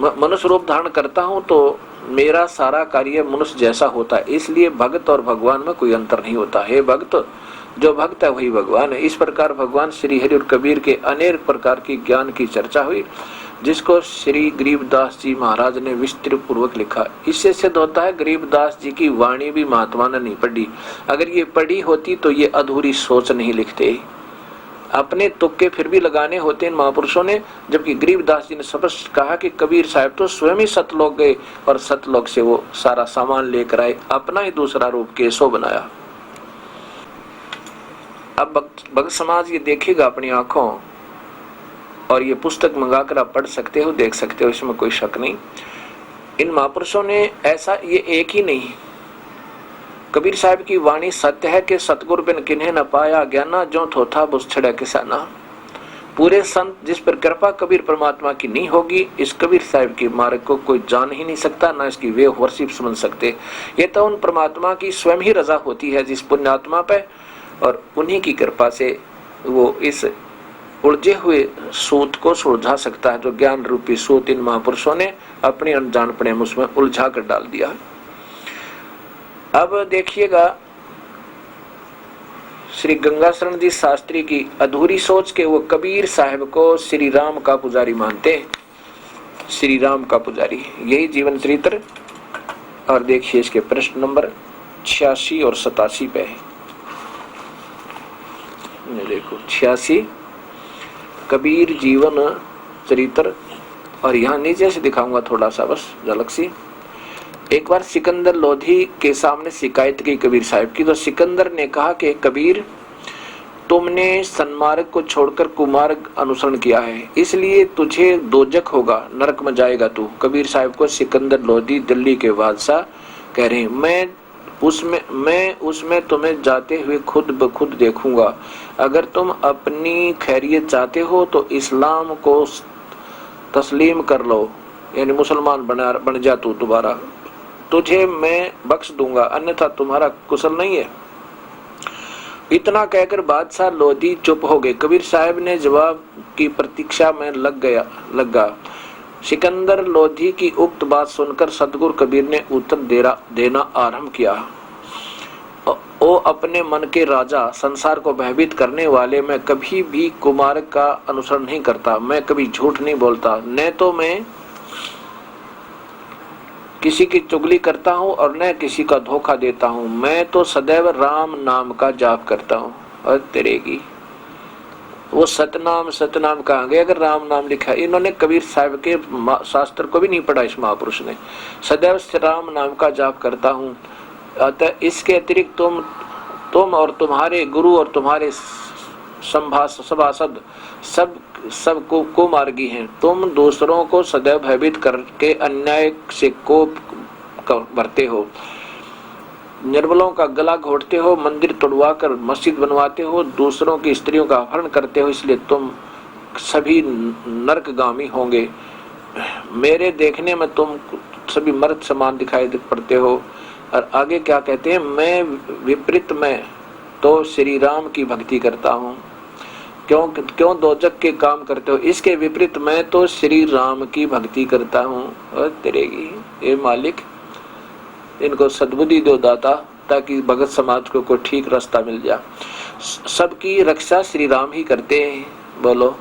A: मनुष्य रूप धारण करता हूँ तो मेरा सारा कार्य मनुष्य जैसा होता है, इसलिए भक्त और भगवान में कोई अंतर नहीं होता। हे भक्त, जो भक्त है वही भगवान है। इस प्रकार भगवान श्री हरि और कबीर के अनेक प्रकार की ज्ञान की चर्चा हुई, जिसको श्री गरीबदास जी महाराज ने विस्तृत पूर्वक लिखा। इससे सिद्ध होता है गरीबदास जी की वाणी भी महात्मा ने नहीं पढ़ी। अगर ये पढ़ी होती तो ये अधूरी सोच नहीं लिखते, अपने तुक्के फिर भी लगाने होते इन महापुरुषों ने। जबकि गरीबदास जी ने स्पष्ट कहा कि कबीर साहब तो स्वयं ही सतलोक गए और सतलोक से वो सारा सामान लेकर आए, अपना ही दूसरा रूप केशव बनाया। अब भक्त समाज ये देखेगा अपनी आंखों, और ये पुस्तक मंगाकर आप पढ़ सकते हो, देख सकते हो, इसमें कोई शक नहीं। इन महापुरुषों ने ऐसा, ये एक ही नहीं, कबीर साहब की वाणी सत्य है कि सतगुरु बिन किन्हें न पाया ज्ञाना, जो थोथा बुस छड़ा किसाना। पूरे संत जिस पर कृपा कबीर परमात्मा की नहीं होगी, इस कबीर साहब के मार्ग को कोई जान ही नहीं सकता, ना इसकी वे वर्षिप समझ सकते। ये तो उन परमात्मा की स्वयं ही रजा होती है जिस पुण्यात्मा पे, और उन्हीं की कृपा से वो इस उलझे हुए सूत को सुलझा सकता है, जो ज्ञान रूपी सूत इन महापुरुषों ने अपने अनजानपने में उसमें उलझा कर डाल दिया। अब देखिएगा, श्री गंगाशरण जी शास्त्री की अधूरी सोच के वो कबीर साहब को श्री राम का पुजारी मानते, श्री राम का पुजारी, यही जीवन चरित्र। और देखिए इसके प्रश्न नंबर 86 और 87 पे है। देखो 86 कबीर जीवन चरित्र, और यहाँ नीचे से दिखाऊंगा थोड़ा सा बस झलक सी। एक बार सिकंदर लोधी के सामने शिकायत की कबीर साहब की, तो सिकंदर ने कहा कि कबीर, तुमने सन्मार्ग को छोड़कर कुमार्ग अनुसरण किया है, इसलिए तुझे दोजख होगा, नरक में जाएगा तू। कबीर साहब को सिकंदर लोधी दिल्ली के बादशाह कह रहे हैं, मैं उसमें तुम्हें जाते हुए खुद ब खुद देखूंगा। अगर तुम अपनी खैरियत चाहते हो तो इस्लाम को तस्लीम कर लो, यानी मुसलमान बन जा तू दोबारा, तुझे मैं बख्श दूंगा, अन्यथा तुम्हारा कुशल नहीं है। इतना कहकर बादशाह लोधी चुप हो गए। कबीर साहब ने जवाब की प्रतीक्षा में लगा। सिकंदर लोधी की उक्त बात सुनकर सतगुरु कबीर ने उत्तर देना आरंभ किया, ओ अपने मन के राजा, संसार को भयभीत करने वाले, मैं कभी भी कुमार्ग का अनुसरण नहीं करता, मैं कभी झूठ नहीं बोलता, न तो मैं किसी की चुगली करता हूँ और न किसी का धोखा देता हूँ, मैं तो सदैव राम नाम का जाप करता हूँ। और तेरेगी वो सतनाम सतनाम कहाँ गए अगर राम नाम लिखा है। इन्होंने कबीर साहब के शास्त्र को भी नहीं पढ़ा इस महापुरुष ने। सदैव राम नाम का जाप करता हूँ, अतः इसके अतिरिक्त तुम और तुम्हारे गुरु और तुम्हारे सभासद सब कुमार्गी हैं। तुम दूसरों को सदैव भयभीत करके अन्याय से कोप भरते हो, निर्बलों का गला घोटते हो, मंदिर तोड़वा कर मस्जिद बनवाते हो, दूसरों की स्त्रियों का अपहरण करते हो, इसलिए तुम सभी नरकगामी होंगे। मेरे देखने में तुम सभी मर्द समान दिखाई पड़ते हो। और आगे क्या कहते हैं, मैं विपरीत में तो श्री राम की भक्ति करता हूँ। क्यों दोजक के काम करते हो, इसके विपरीत मैं तो श्री राम की भक्ति करता हूँ। और तेरेगी ये मालिक, इनको सद्बुद्धि दो दाता, ताकि भगत समाज को कोई ठीक रास्ता मिल जाए। सबकी रक्षा श्री राम ही करते हैं। बोलो,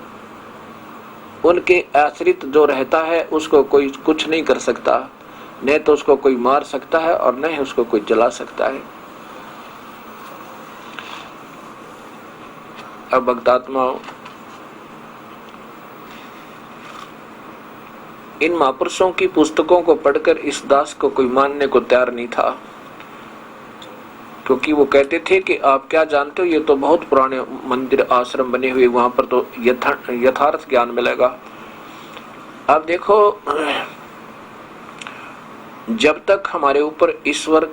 A: उनके आश्रित जो रहता है उसको कोई कुछ नहीं कर सकता, न तो उसको कोई मार सकता है और न ही उसको कोई जला सकता है। अब भक्तात्माओं, इन महापुरुषों की पुस्तकों को पढ़कर इस दास को कोई मानने को तैयार नहीं था, क्योंकि वो कहते थे कि आप क्या जानते हो, ये तो बहुत पुराने मंदिर आश्रम बने हुए, वहां पर तो यथार्थ ज्ञान मिलेगा। अब देखो, जब तक हमारे ऊपर ईश्वर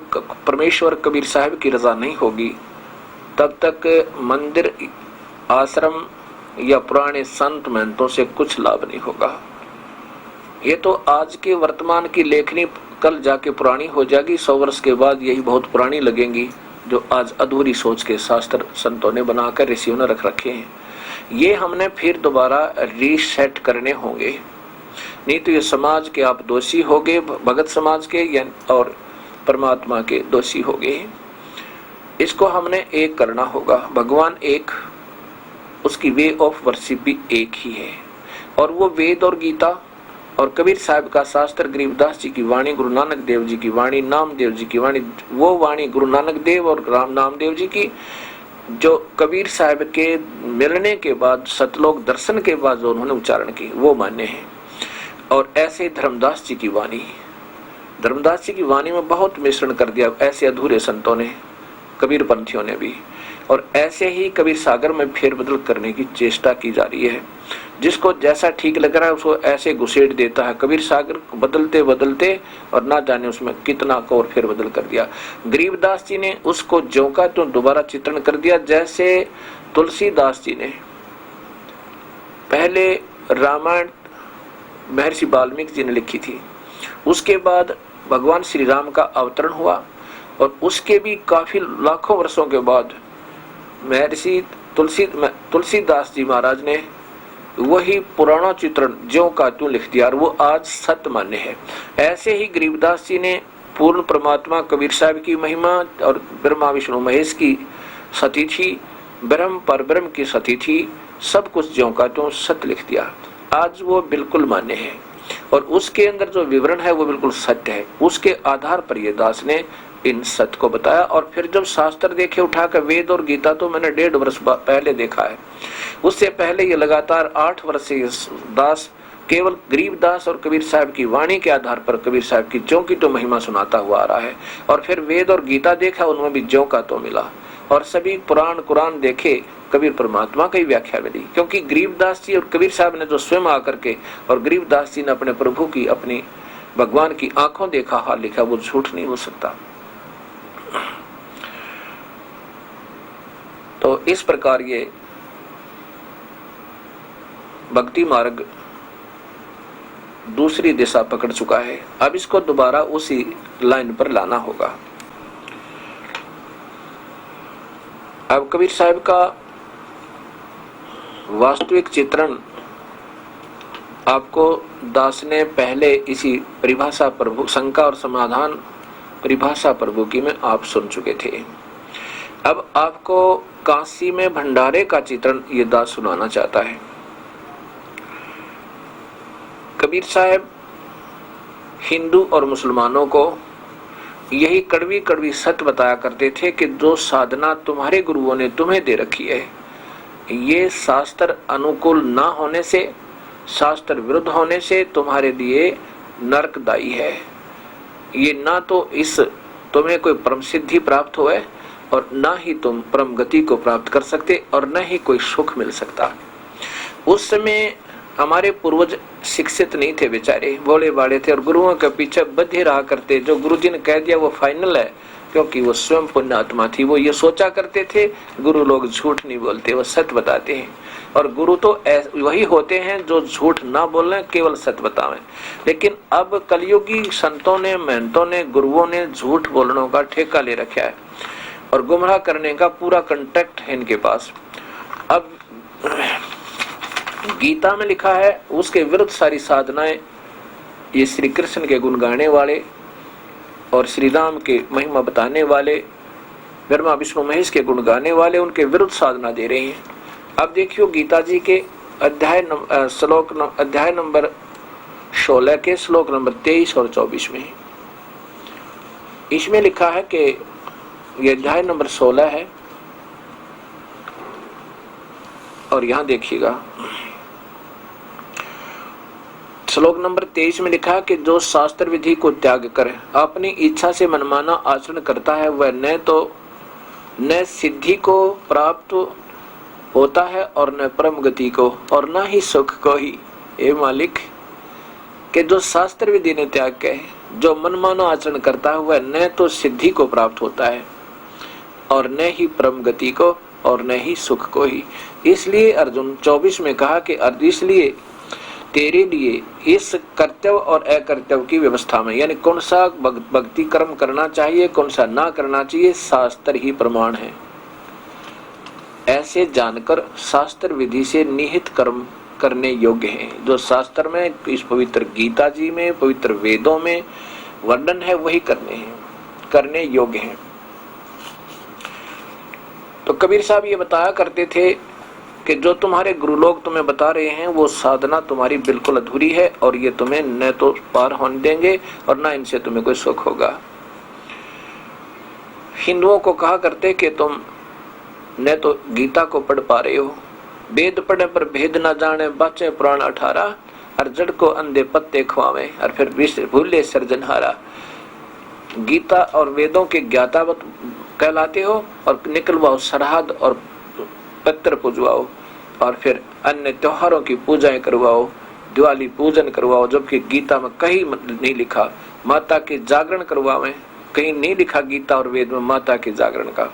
A: परमेश्वर कबीर साहब की रजा नहीं होगी, तब तक मंदिर आश्रम या पुराने संत महंतों से कुछ लाभ नहीं होगा। ये तो आज के वर्तमान की लेखनी कल जाके पुरानी हो जाएगी, 100 वर्ष के बाद यही बहुत पुरानी लगेंगी, जो आज अधूरी सोच के शास्त्र संतों ने बनाकर ऋषियों ने रख रखे हैं। ये हमने फिर दोबारा रीसेट करने होंगे, नहीं तो ये समाज के आप दोषी होगे, भगत समाज के और परमात्मा के दोषी होगे। इसको हमने एक करना होगा। भगवान एक, उसकी वे ऑफ वर्शिप भी एक ही है, और वो वेद और गीता और कबीर साहब का शास्त्र, गरीबदास जी की वाणी, गुरु नानक देव जी की वाणी, नामदेव जी की वाणी, वो वाणी गुरु नानक देव और राम नामदेव जी की, जो कबीर साहब के मिलने के बाद, सतलोक दर्शन के बाद जो उन्होंने उच्चारण की, वो मान्य है। और ऐसे धर्मदास जी की वाणी, धर्मदास जी की वाणी में बहुत मिश्रण कर दिया ऐसे अधूरे संतों ने, कबीर पंथियों ने भी। और ऐसे ही कबीर सागर में फेरबदल करने की चेष्टा की जा रही है। जिसको जैसा ठीक लग रहा है उसको ऐसे घुसेड़ देता है। कबीर सागर बदलते बदलते और ना जाने उसमें कितना को और फेरबदल कर दिया। गरीबदास जी ने उसको ज्यों का त्यों दोबारा चित्रण कर दिया, जैसे तुलसीदास जी ने पहले रामायण महर्षि वाल्मीकि जी ने लिखी थी, उसके बाद भगवान श्री राम का अवतरण हुआ, और उसके भी काफी लाखों वर्षों के बाद महर्षि तुलसीदास जी महाराज ने वही पुराना चित्रण ज्यों का त्यों लिख दिया, और वो आज सत्य मान्य है। ऐसे ही गरीबदास जी ने पूर्ण परमात्मा कबीर साहब की महिमा और ब्रह्मा विष्णु महेश की सती थी, ब्रह्म पर ब्रह्म की सती थी, सब कुछ ज्यों का त्यों सत्य लिख दिया। आज वो बिल्कुल मान्य है, और उसके अंदर जो विवरण है वो बिल्कुल सत्य है। उसके आधार पर ये दास ने इन सत्य को बताया। और फिर जब शास्त्र देखे उठाकर, वेद और गीता तो मैंने 1.5 वर्ष पहले देखा है, उससे पहले ये लगातार 8 वर्ष से दास केवल गरीबदास और कबीर साहब की वाणी के आधार पर कबीर साहब की ज्यों की तो महिमा सुनाता हुआ आ रहा है। और फिर वेद और गीता देखा, उनमें भी ज्यों का तो मिला, और सभी पुराण कुरान देखे, कबीर परमात्मा की व्याख्या मिली। क्योंकि गरीबदास जी और कबीर साहब ने जो स्वयं आकर के, और गरीबदास जी ने अपने प्रभु की, अपनी भगवान की आंखों देखा हाल लिखा, वो झूठ नहीं हो सकता। तो इस प्रकार ये भक्ति मार्ग दूसरी दिशा पकड़ चुका है। अब इसको दोबारा उसी लाइन पर लाना होगा। अब कबीर साहब का वास्तविक चित्रण आपको दास ने पहले इसी परिभाषा प्रभु, शंका और समाधान परिभाषा प्रभु की में आप सुन चुके थे। अब आपको काशी में भंडारे का चित्रण ये दास सुनाना चाहता है। कबीर साहब हिंदू और मुसलमानों को यही कड़वी कड़वी सत्य बताया करते थे कि जो साधना तुम्हारे गुरुओं ने तुम्हें दे रखी है, ये शास्त्र अनुकूल ना होने से, शास्त्र विरुद्ध होने से तुम्हारे लिए नरकदायी है। ये ना तो इस तुम्हें कोई परम सिद्धि प्राप्त हुए और ना ही तुम परम गति को प्राप्त कर सकते और न ही कोई सुख मिल सकता। उस समय हमारे पूर्वज शिक्षित नहीं थे, बेचारे भोले भाले थे और गुरुओं के पीछे बंधे रहा करते। जो गुरुजी ने कह दिया वो फाइनल है, क्योंकि वो स्वयं पुण्य आत्मा थी। वो ये सोचा करते थे गुरु लोग झूठ नहीं बोलते, वो सत्य बताते हैं। और गुरु तो वही होते हैं जो झूठ ना बोलें, केवल सत्य बतावें। लेकिन अब कलयुगी संतों ने, महंतों ने, गुरुओं ने झूठ बोलने का ठेका ले रखा है और गुमराह करने का पूरा कंट्रैक्ट है इनके पास। अब गीता में लिखा है उसके विरुद्ध सारी साधनाएं, ये श्री कृष्ण के गुण गाने वाले और श्री राम के महिमा बताने वाले, ब्रह्मा विष्णु महेश के गुण गाने वाले, उनके विरुद्ध साधना दे रही हैं। अब देखियो गीता जी के अध्याय नंबर 16 के श्लोक नंबर 23 और 24 में, इसमें लिखा है कि ये अध्याय नंबर 16 है और यहां देखिएगा श्लोक नंबर 23 में लिखा है कि जो शास्त्र विधि को त्याग कर अपनी इच्छा से मनमाना आचरण करता है वह न सिद्धि को प्राप्त होता है और न परम गति को और न ही सुख को ही। हे मालिक, कि जो शास्त्र विधि ने त्याग के जो मनमाना आचरण करता है वह न तो सिद्धि को प्राप्त होता है और न ही परम गति को और न ही सुख को ही। इसलिए अर्जुन 24 में कहा कि इसलिए तेरे लिए इस कर्तव्य और अकर्तव्य की व्यवस्था में, यानी कौन सा भक्ति कर्म करना चाहिए, कौन सा ना करना चाहिए, शास्त्र ही प्रमाण है। ऐसे जानकर शास्त्र विधि से निहित कर्म करने योग्य हैं। जो शास्त्र में, इस पवित्र गीता जी में, पवित्र वेदों में वर्णन है वही करने योग्य हैं। तो कबीर साहब ये बताया करते थे कि जो तुम्हारे गुरु लोग तुम्हें बता रहे हैं वो साधना तुम्हारी बिल्कुल अधूरी है और ये तुम्हें न तो पार होने देंगे और न इनसे तुम्हें कोई सुख होगा। हिंदुओं को कहा करते कि तुम न तो गीता को पढ़ पा रहे हो, वेद पढ़ने पर भेद न जाने, बाचे पुराण 18 और जड़ को अंधे पत्ते खुआवे और फिर भूले सृजनहारा। गीता और वेदों के ज्ञाता कहलाते हो और निकलवाओ सरहद और पत्थर पूजवाओ और फिर अन्य त्योहारों की पूजाएं करवाओ, दिवाली पूजन करवाओ, जबकि गीता में कहीं नहीं लिखा। माता के जागरण करवाएं, कहीं नहीं लिखा गीता और वेद में माता के जागरण का।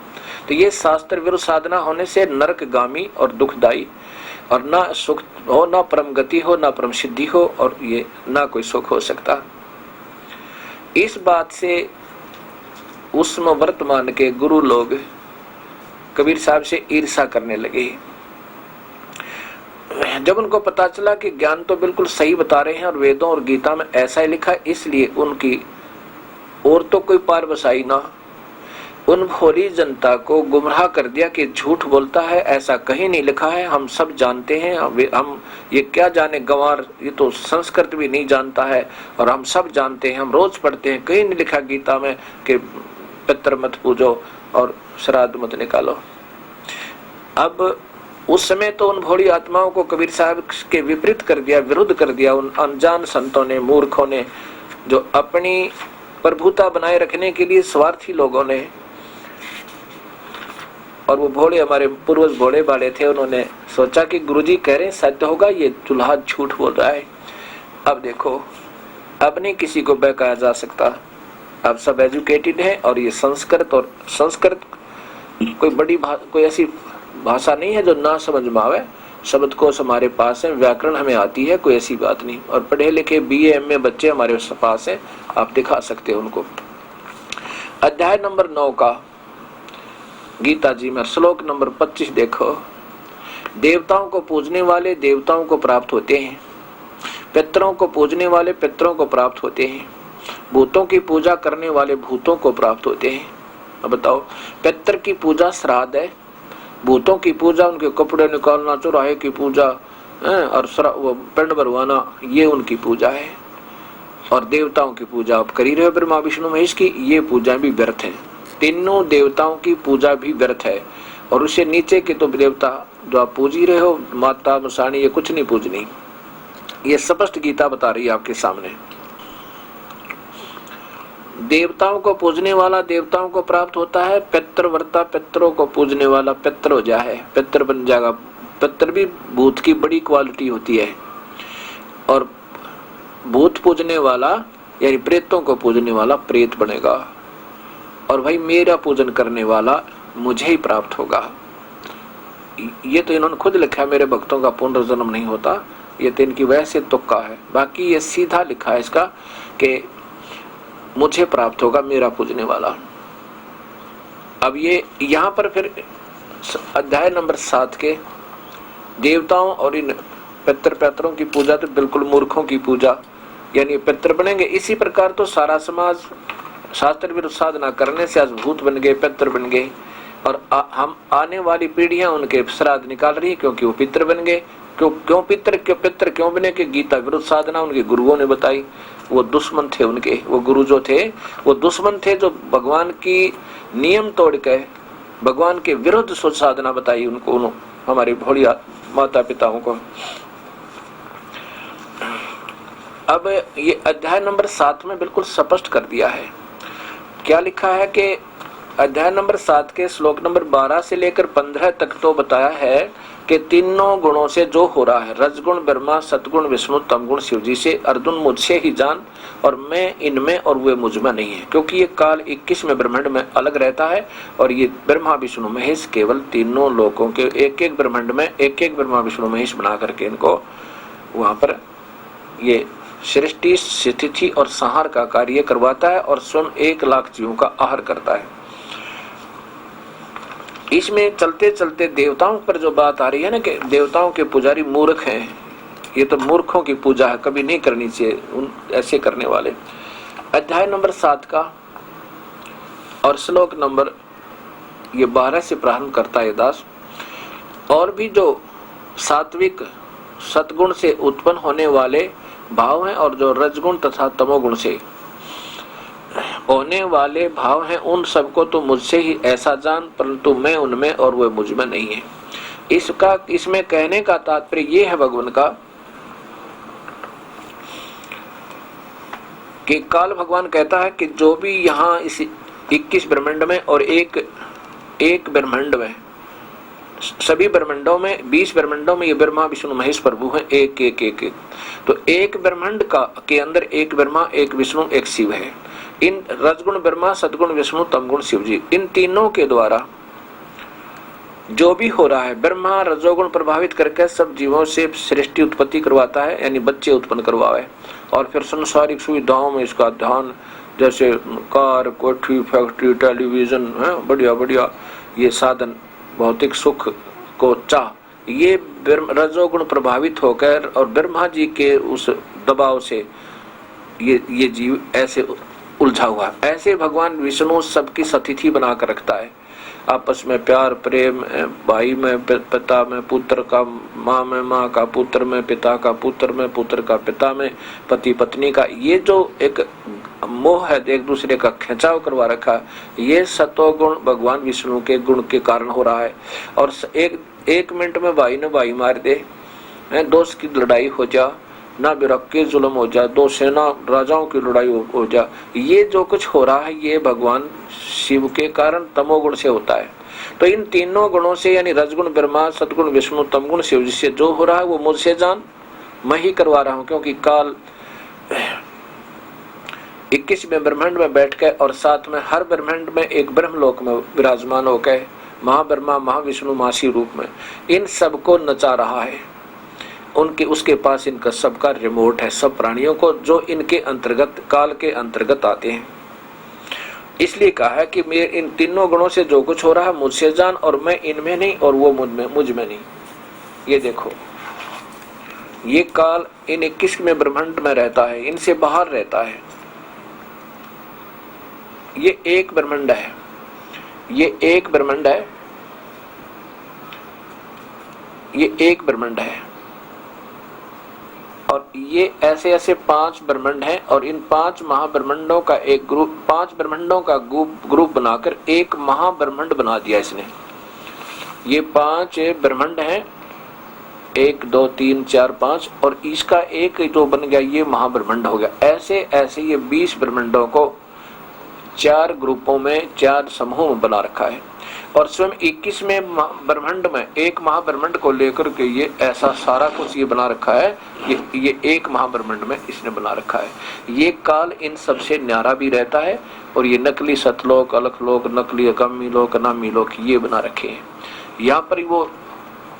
A: तो ये शास्त्र विरुद्ध साधना होने से नरकगामी और दुखदायी और ना सुख हो, ना परम गति हो, ना परम सिद्धि हो और ये ना कोई सुख हो सकता। इस बात से उस वर्तमान के गुरु लोग कबीर साहब से ईर्षा करने लगे। जब उनको पता चला कि ज्ञान तो बिल्कुल सही बता रहे हैं और वेदों और गीता में ऐसा ही लिखा, इसलिए उनकी और तो कोई पार बसाई ना, उन भोली जनता को गुमराह कर दिया कि झूठ बोलता है, ऐसा कहीं नहीं लिखा है, हम सब जानते हैं। हम ये क्या जाने गंवार, ये तो संस्कृत भी नहीं जानता है और हम सब जानते हैं, हम रोज पढ़ते हैं, कहीं नहीं लिखा गीता में कि पितर मत पूजो और श्राद्ध मत निकालो। अब उस समय तो उन भोली आत्माओं को कबीर साहब के विपरीत कर दिया, विरुद्ध कर दिया उन अनजान संतों ने, मूर्खों ने, जो अपनी प्रभुता बनाए रखने के लिए स्वार्थी लोगों ने। और वो भोले, हमारे पूर्वज भोले भाले थे, उन्होंने सोचा कि गुरुजी कह रहे हैं सत्य होगा, ये चूल्हा झूठ बोल रहा है। अब देखो, अब नहीं किसी को बहकाया जा सकता, अब सब एजुकेटेड है और ये संस्कृत कोई बड़ी कोई ऐसी भाषा नहीं है जो ना समझ में आवे। शब्दकोश हमारे पास है, व्याकरण हमें आती है, कोई ऐसी बात नहीं। और पढ़े लिखे BA MA बच्चे हमारे पास है, आप दिखा सकते हो उनको। अध्याय नंबर 9 का गीता जी में श्लोक नंबर 25 देखो। देवताओं को पूजने वाले देवताओं को प्राप्त होते हैं, पितरों को पूजने वाले पितरों को प्राप्त होते हैं, भूतों की पूजा करने वाले भूतों को प्राप्त होते हैं अब बताओ, पितर की पूजा श्राद्ध है, भूतों की पूजा उनके कपड़े निकालना, चौराहे की पूजा और वो पिंड भरवाना, ये उनकी पूजा है। और देवताओं की पूजा आप कर ही रहे हो ब्रह्मा विष्णु महेश की, ये पूजा भी व्यर्थ है। तीनों देवताओं की पूजा भी व्यर्थ है। और उससे नीचे के तो देवता जो आप पूज ही रहे हो, माता मसाणी, ये कुछ नहीं पूजनी। ये स्पष्ट गीता बता रही है आपके सामने। देवताओं को पूजने वाला देवताओं को प्राप्त होता है, पितृवर्ता पितरों को पूजने वाला पितर हो जाए, पितर बन जाएगा। पितर भी भूत की बड़ी क्वालिटी होती है। और भूत पूजने वाला यानी प्रेतों को पूजने वाला प्रेत बनेगा। और भाई मेरा पूजन करने वाला मुझे ही प्राप्त होगा। ये तो इन्होंने खुद लिखा है, मेरे भक्तों का पुनर्जन्म नहीं होता। ये तो इनकी वैसे तुक्का है, बाकी ये सीधा लिखा है इसका कि मुझे प्राप्त होगा मेरा पूजने वाला। अब ये यहाँ पर फिर अध्याय नंबर 7 के देवताओं और इन पितरों की पूजा तो बिल्कुल मूर्खों की पूजा, यानी पितर बनेंगे। इसी प्रकार तो सारा समाज शास्त्र विरुद्ध साधना करने से आज भूत बन गए, पितर बन गए। और हम आने वाली पीढ़ियां उनके श्राद्ध निकाल रही है क्योंकि वो पितर बन गए। क्यों पितर क्यों बने? कि गीता विरुद्ध साधना उनके गुरुओं ने बताई। वो दुश्मन थे उनके, वो गुरु जो थे वो दुश्मन थे, जो भगवान की नियम तोड़ के भगवान के विरुद्ध सोच साधना बताई उनको, हमारे भोलिया माता पिताओं को। अब ये अध्याय नंबर 7 में बिल्कुल स्पष्ट कर दिया है। क्या लिखा है कि अध्याय नंबर 7 के श्लोक नंबर 12 से लेकर 15 तक तो बताया है कि तीनों गुणों से जो हो रहा है, रजगुण ब्रह्मा, सतगुण विष्णु, तमगुण शिव जी से, अर्जुन मुझसे ही जान और मैं इनमें और वे मुझ में नहीं है। क्योंकि ये काल 21वें ब्रह्मांड में अलग रहता है और ये ब्रह्मा विष्णु महेश केवल तीनों लोगों के एक एक ब्रह्मांड में एक एक ब्रह्मा विष्णु महेश बना करके इनको वहां पर ये सृष्टि स्थिति और संहार का कार्य करवाता है और स्वयं 1 लाख जीवों का आहार करता है। इसमें चलते चलते देवताओं पर जो बात आ रही है ना कि देवताओं के पुजारी मूर्ख हैं, ये तो मूर्खों की पूजा है, कभी नहीं करनी चाहिए उन ऐसे करने वाले। अध्याय नंबर 7 का और श्लोक नंबर ये 12 से प्रारंभ करता है दास। और भी जो सात्विक सतगुण से उत्पन्न होने वाले भाव हैं और जो रजगुण तथा तमोगुण से होने वाले भाव हैं, उन सबको तो मुझसे ही ऐसा जान, परंतु मैं उनमें और वे मुझ में नहीं है। इसमें कहने का तात्पर्य ये है भगवान का कि काल भगवान कहता है कि जो भी यहाँ इस 21 ब्रह्मांड में और एक ब्रह्मांड में, सभी ब्रह्मांडों में 20 ब्रह्मांडों में ये ब्रह्मा विष्णु महेश प्रभु हैं, एक। तो एक ब्रह्मांड के अंदर एक ब्रह्मा, एक विष्णु, एक शिव है। इन रजगुण ब्रह्मा, सदगुण विष्णु, तमगुण शिव जी, इन तीनों के द्वारा जो भी हो रहा है, ब्रह्मा रजोगुण प्रभावित करके सब जीवों से सृष्टि उत्पत्ति करवाता है, यानी बच्चे उत्पन्न करवाए। और फिर संसारिक सुविधाओं में इसका ध्यान, जैसे कार, कोठी, फैक्ट्री, टेलीविजन, बढ़िया ये साधन, भौतिक सुख को चाह, ये रजोगुण प्रभावित होकर और ब्रह्मा जी के उस दबाव से ये जीव ऐसे उलझा हुआ। ऐसे भगवान विष्णु सबकी सतिथि बनाकर रखता है। आपस में प्यार प्रेम, भाई में पिता में पुत्र का, माँ में माँ का, पुत्र में पिता का, पुत्र में पुत्र का, पिता में पति पत्नी का, ये जो एक मोह है, एक दूसरे का खिंचाव करवा रखा, ये सतोगुण भगवान विष्णु के गुण के कारण हो रहा है। और एक मिनट में भाई ने भाई मार दे, दोस्त की लड़ाई हो जा, ना बिरक के जुल्म हो जाए, 2 सेना राजाओं की लड़ाई हो जाए, ये जो कुछ हो रहा है ये भगवान शिव के कारण तमोगुण से होता है। तो इन तीनों गुणों से, यानी रजगुण ब्रह्मा, सदगुण विष्णु, तमगुण शिव जी से जो हो रहा है वो मुझसे जान, मैं ही करवा रहा हूं। क्योंकि काल 21वें ब्रह्मांड में बैठ के और साथ में हर ब्रह्मांड में एक ब्रह्मलोक में विराजमान होकर महाब्रह्मा, महाविष्णु, महाशिव रूप में इन सबको नचा रहा है। उसके पास इनका सबका रिमोट है, सब प्राणियों को जो इनके अंतर्गत, काल के अंतर्गत आते हैं। इसलिए कहा है कि मेरे इन तीनों गुणों से जो कुछ हो रहा है मुझसे जान, और मैं इनमें नहीं और वो मुझ में नहीं। ये देखो, ये काल इन 21वें ब्रह्मांड में रहता है, इनसे बाहर रहता है। ये एक ब्रह्मांड है ये एक ब्रह्मांड है, ये एक ब्रह्मांड है, और ये ऐसे ऐसे 5 ब्रह्मांड हैं, और इन 5 महाब्रह्मांडों का एक ग्रुप, 5 ब्रह्मांडों का ग्रुप बनाकर एक महाब्रह्मांड बना दिया इसने। ये 5 ब्रह्मांड हैं, 1 2 3 4 5, और इसका एक जो बन गया ये महाब्रह्मांड हो गया। ऐसे ऐसे ये 20 ब्रह्मांडों को 4 ग्रुपों में, 4 समूहों में बना रखा है, और स्वयं 21वें ब्रह्मांड में एक महाब्रह्मांड को लेकर के ये ऐसा सारा कुछ ये बना रखा है। ये एक महाब्रह्मांड में इसने बना रखा है। ये काल इन सबसे न्यारा भी रहता है, और ये नकली सतलोक, अलखलोक, नकली अकामी लोक, अनामी लोक ये बना रखे हैं। यहाँ पर वो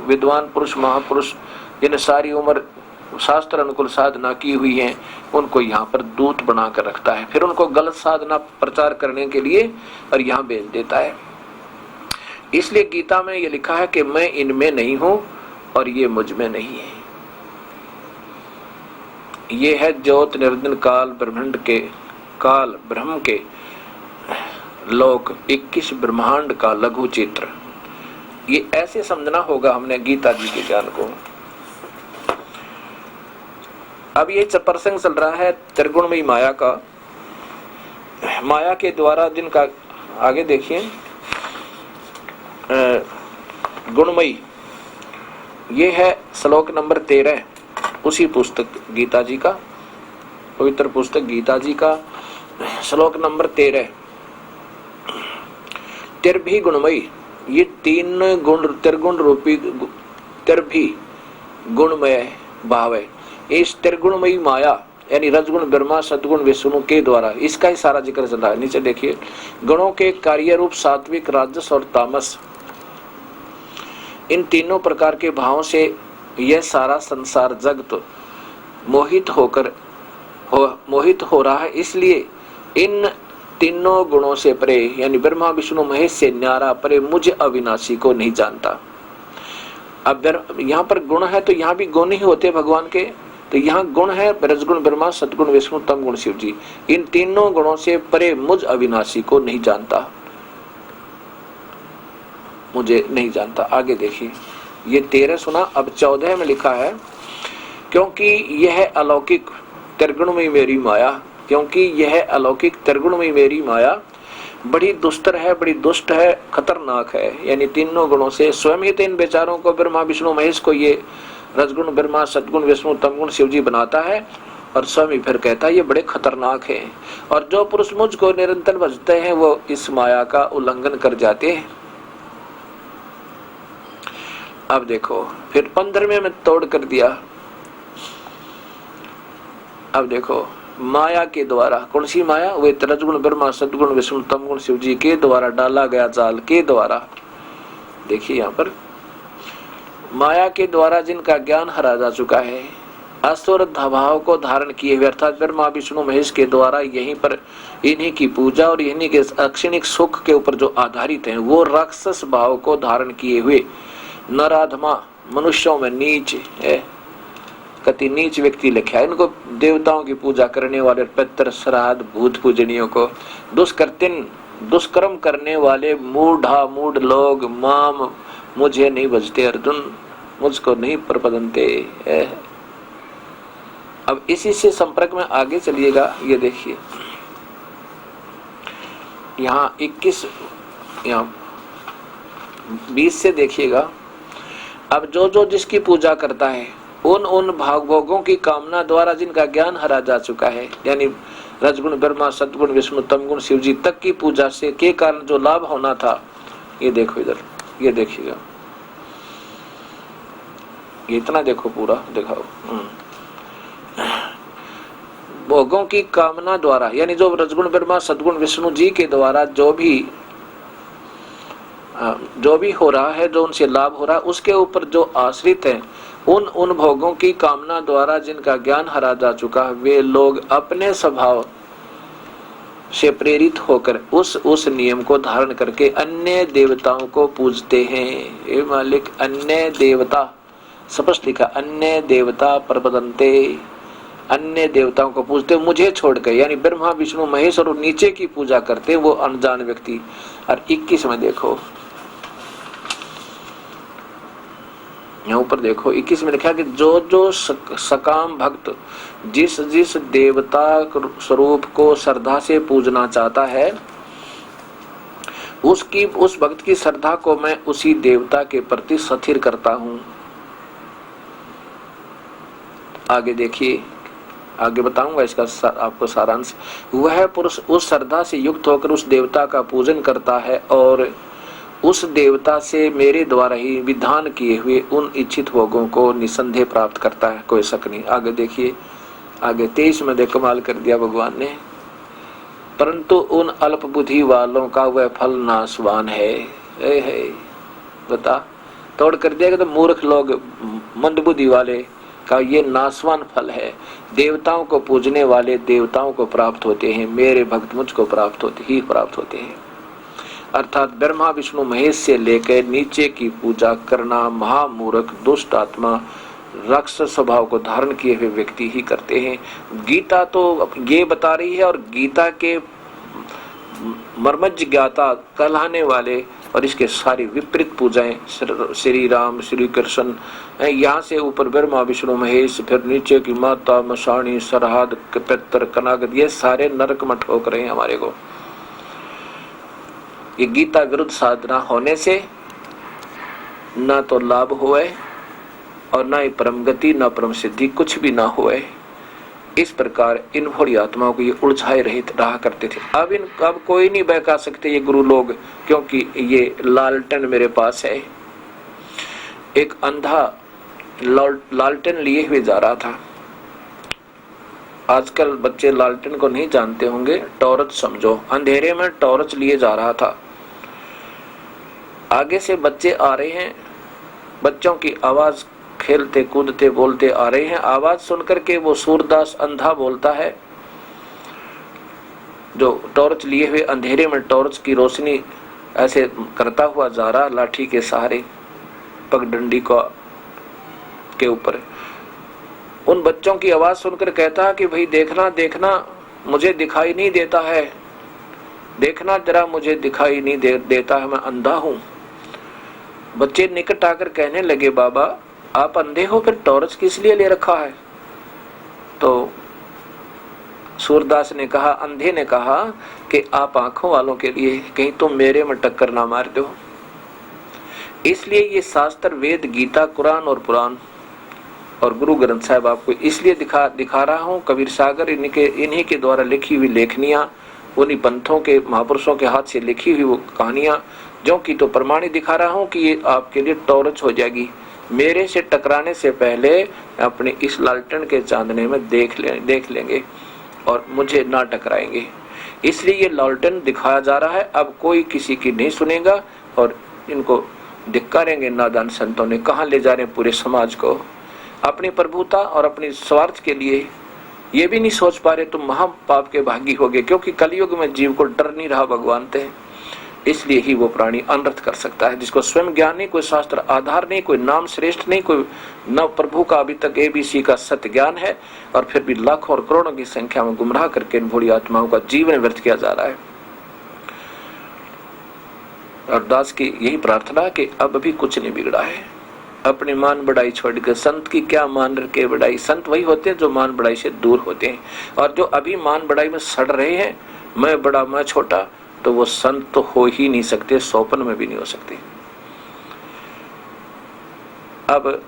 A: विद्वान पुरुष, महापुरुष जिन्हें सारी उम्र शास्त्र अनुकूल साधना की हुई है, उनको यहाँ पर दूत बना कर रखता है, फिर उनको गलत साधना प्रचार करने के लिए और यहाँ भेज देता है। इसलिए गीता में ये लिखा है कि मैं इनमें नहीं हूं और ये मुझ में नहीं है। ये है ज्योत निरंजन काल ब्रह्मांड के, काल ब्रह्म के लोक 21 ब्रह्मांड का लघु चित्र। ये ऐसे समझना होगा हमने गीता जी के ज्ञान को। अब ये प्रसंग चल रहा है त्रिगुणमयी माया का, माया के द्वारा जिनका, आगे देखिए गुणमयी, ये है श्लोक नंबर 13 उसी पुस्तक गीता जी का, पवित्र पुस्तक गीता जी का श्लोक नंबर 13। तिर्भी गुणमयी, ये 3 गुण, त्रिगुण रूपी तिर्भी गुणमय भाव है। इस त्रिगुणमयी माया यानी रजगुण ब्रह्मा, सदगुण विष्णु के द्वारा इसका ही सारा जिक्र चल रहा है। नीचे देखिए, गुणों के कार्य रूप सात्विक, राजस और तामस, इन तीनों प्रकार के भावों से यह सारा संसार जगत मोहित हो रहा है। इसलिए इन तीनों गुणों से परे यानी ब्रह्मा विष्णु महेश से न्यारा परे मुझ अविनाशी को नहीं जानता। अब यहाँ पर गुण है तो यहाँ भी गुण ही होते भगवान के, तो यहाँ गुण है रजगुण ब्रह्मा, सदगुण विष्णु, तम गुण शिव जी। इन तीनों गुणों से परे मुझ अविनाशी को नहीं जानता, मुझे नहीं जानता। आगे देखिए, ये 13 सुना, अब 14 में लिखा है, क्योंकि यह अलौकिक त्रिगुणमयी मेरी माया, क्योंकि यह अलौकिक त्रिगुणमयी मेरी माया बड़ी दुस्तर है, बड़ी दुष्ट है, खतरनाक है। यानी तीनों गुणों से स्वयं ही इन बेचारों को, ब्रह्मा विष्णु महेश को ये रजगुण ब्रह्मा, सदगुण विष्णु, तमगुण शिव जी बनाता है, और स्वयं ही फिर कहता है ये बड़े खतरनाक हैं। और जो पुरुष मुझको निरंतर भजते हैं वो इस माया का उल्लंघन कर जाते हैं। अब देखो, फिर 15वें में तोड़ कर दिया। अब देखो, माया के द्वारा, कौन सी माया? वे रजगुण ब्रह्मा, सदगुण विष्णु, तमगुण शिव जी के द्वारा डाला गया जाल के द्वारा। देखिए यहाँ पर, माया के द्वारा जिनका ज्ञान हरा जा चुका है, असुर भाव को धारण किए हुए, अर्थात ब्रह्मा विष्णु महेश के द्वारा यहीं पर इन्हीं की पूजा और इन्हीं के अक्षणिक सुख के ऊपर जो आधारित हैं, वो राक्षस भाव को धारण किए हुए नराधमा मनुष्यों में नीच है, कति नीच व्यक्ति लिखा है। इनको देवताओं की पूजा करने वाले, पितर श्राद्ध भूत पूजनियों को, दुष्कर्म करने वाले मूढ़ लोग, माम मुझे नहीं भजते अर्जुन, मुझको नहीं प्रपदनते। अब इसी से संपर्क में आगे चलिएगा। ये देखिए यहाँ 21, यहाँ 20 से देखिएगा। अब जो जिसकी पूजा करता है, उन भागभोगों की कामना द्वारा जिनका ज्ञान हरा जा चुका है, यानी रजगुण ब्रह्मा, सदगुण विष्णु, तमगुण शिव जी तक की पूजा से के कारण जो लाभ होना था, ये देखो इधर, ये देखिएगा, ये इतना देखो, पूरा दिखाओ। भोगों की कामना द्वारा, यानी जो रजगुण ब्रह्मा, सदगुण विष्णु जी के द्वारा जो भी हो रहा है, जो उनसे लाभ हो रहा है, उसके ऊपर जो आश्रित हैं, उन भोगों की कामना द्वारा जिनका ज्ञान हरा जा चुका है, वे लोग अपने स्वभाव से प्रेरित होकर उस नियम को धारण करके अन्य देवताओं को पूजते हैं। ये मालिक, अन्य देवता स्पष्ट लिखा, अन्य देवता प्रपदन्ते, अन्य देवताओं को पूजते मुझे छोड़ कर, यानी ब्रह्मा विष्णु महेश और नीचे की पूजा करते वो अनजान व्यक्ति। और 21 में देखो, यहाँ ऊपर देखो 21 में लिखा कि जो जो सकाम भक्त जिस जिस देवता स्वरूप को श्रद्धा से पूजना चाहता है, उस भक्त की श्रद्धा को मैं उसी देवता के प्रति स्थिर करता हूं। आगे देखिए, आगे बताऊंगा इसका आपको सारांश। वह पुरुष उस श्रद्धा से युक्त होकर उस देवता का पूजन करता है और उस देवता से मेरे द्वारा ही विधान किए हुए उन इच्छित भोगों को निसंदेह प्राप्त करता है, कोई शक नहीं। आगे देखिए, आगे 23 में देख कमाल कर दिया भगवान ने। परंतु उन अल्प बुद्धि वालों का वह फल नाशवान है। बता, तोड़ कर दिया कि तो मूर्ख लोग, मंद बुद्धि वाले का ये नाशवान फल है। देवताओं को पूजने वाले देवताओं को प्राप्त होते हैं, मेरे भक्त मुझको प्राप्त होते हैं। अर्थात ब्रह्मा विष्णु महेश से लेकर नीचे की पूजा करना महामूर्ख, दुष्ट आत्मा, राक्षस स्वभाव को धारण किए हुए व्यक्ति ही करते हैं। गीता तो ये बता रही है, और गीता के मर्मज्ञ ज्ञाता कहलाने वाले और इसके सारी विपरीत पूजाएं, श्री राम श्री कृष्ण, यहाँ से ऊपर ब्रह्मा विष्णु महेश, फिर नीचे की माता मशाणी सरहद पितर कनागद, ये सारे नरक में ठोक रहे हैं हमारे को। ये गीता विरुद्ध साधना होने से न तो लाभ हुए और न ही परम गति न परम सिद्धि, कुछ भी ना हुए। इस प्रकार इन भोली आत्माओं को ये उलझाए रहा करते थे। अब कोई नहीं बहका सकते ये गुरु लोग, क्योंकि ये लालटेन मेरे पास है। एक अंधा लालटेन लिए हुए जा रहा था। आजकल बच्चे लालटेन को नहीं जानते होंगे, टॉर्च समझो। अंधेरे में टॉर्च लिए जा रहा था। आगे से बच्चे आ रहे हैं, बच्चों की आवाज, खेलते कूदते बोलते आ रहे हैं। आवाज सुनकर के वो सूरदास अंधा बोलता है, जो टॉर्च लिए हुए अंधेरे में टॉर्च की रोशनी ऐसे करता हुआ जा रहा, लाठी के सहारे पगडंडी को के ऊपर। उन बच्चों की आवाज सुनकर कहता है कि भाई देखना देखना, मुझे दिखाई नहीं देता है, देखना जरा मुझे दिखाई नहीं देता है, मैं अंधा हूं। बच्चे निकट आकर कहने लगे, बाबा आप अंधे हो, फिर टॉर्च किस लिए ले रखा है? तो सूरदास ने कहा, अंधे ने कहा कि आप आंखों वालों के लिए, कहीं तुम मेरे में टक्कर ना मार दो। इसलिए ये शास्त्र, वेद, गीता, कुरान और पुराण और गुरु ग्रंथ साहिब आपको इसलिए दिखा रहा हूँ। कबीर सागर इन्हीं के द्वारा लिखी हुई लेखनियां, उन्हीं पंथों के महापुरुषों के हाथ से लिखी हुई वो कहानियां, जो कि तो प्रमाणित दिखा रहा हूँ कि ये आपके लिए टॉर्च हो जाएगी। मेरे से टकराने से पहले अपने इस लालटेन के चांदने में देख लेंगे और मुझे ना टकराएंगे। इसलिए ये लालटेन दिखाया जा रहा है। अब कोई किसी की नहीं सुनेगा और इनको धिक्कारेंगे नादान संतों ने। कहाँ ले जा रहे हैं पूरे समाज को? अपनी प्रभुता और अपनी स्वार्थ के लिए ये भी नहीं सोच पा रहे, तुम महापाप के भागी हो गए, क्योंकि कलयुग में जीव को डर नहीं रहा भगवान से। इसलिए ही वो प्राणी अनर्थ कर सकता है, जिसको स्वयं ज्ञान नहीं, कोई शास्त्र आधार नहीं, कोई नाम श्रेष्ठ नहीं, कोई न प्रभु का अभी तक ABC का सत्य ज्ञान है, और फिर भी लाखों और करोड़ों की संख्या में गुमराह करके इन भोली आत्माओं का जीवन व्यर्थ किया जा रहा है। और दास की यही प्रार्थना कि अब भी कुछ नहीं बिगड़ा है। अपनी मान बढ़ाई छोड़कर संत की क्या मान रखे बढ़ाई। संत वही होते हैं जो मान बढ़ाई से दूर होते हैं, और जो अभी मान बढ़ाई में सड़ रहे हैं, मैं बड़ा मैं छोटा, तो वो संत तो हो ही नहीं सकते, सोपन में भी नहीं हो सकते। अब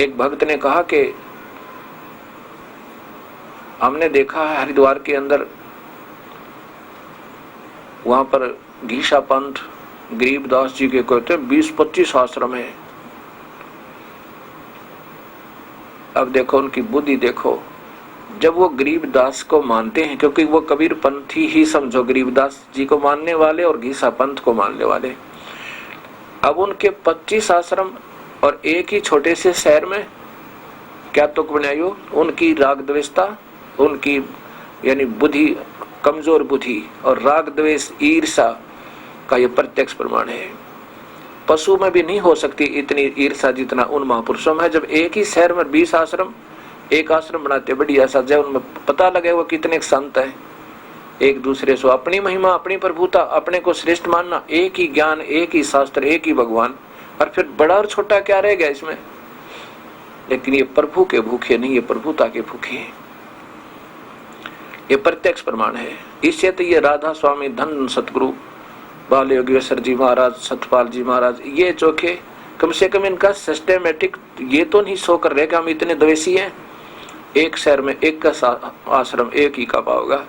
A: एक भक्त ने कहा कि हमने देखा है हरिद्वार के अंदर, वहां पर घीसा पंथ गरीबदास जी के कहते 20-25 आश्रम है। अब देखो उनकी बुद्धि देखो, जब वो गरीबदास को मानते हैं, क्योंकि वो कबीर पंथी ही समझो, गरीबदास जी को मानने वाले और घीसा पंथ को मानने वाले। अब उनके 25 आश्रम और एक ही छोटे से शहर में क्या तुक बनायो। उनकी राग द्वेषता, उनकी यानी बुद्धि, कमजोर बुद्धि और राग द्वेष ईर्षा का ये प्रत्यक्ष प्रमाण है। पशु में भी नहीं हो सकती इतनी ईर्षा जितना उन महापुरुषों में है। जब एक ही शहर में 20 आश्रम, एक आश्रम बनाते बढ़िया सा, जब उनमें पता लगे वो कितने संत है, एक दूसरे से अपनी महिमा, अपनी प्रभुता, अपने को श्रेष्ठ मानना, एक ही ज्ञान, एक ही शास्त्र, एक ही भगवान, और फिर बड़ा और छोटा क्या रह गया इसमें। लेकिन ये प्रभु के भूखे नहीं, ये प्रभुता के भूखे हैं। ये प्रत्यक्ष प्रमाण है। इससे तो ये राधा स्वामी, धन सतगुरु बाल योगेश्वर जी महाराज, सतपाल जी महाराज, ये चौके कम से कम इनका सिस्टमेटिक ये तो नहीं शो कर रहे कि हम इतने द्वेषी हैं। एक शहर में एक का आश्रम एक ही का पाओगा,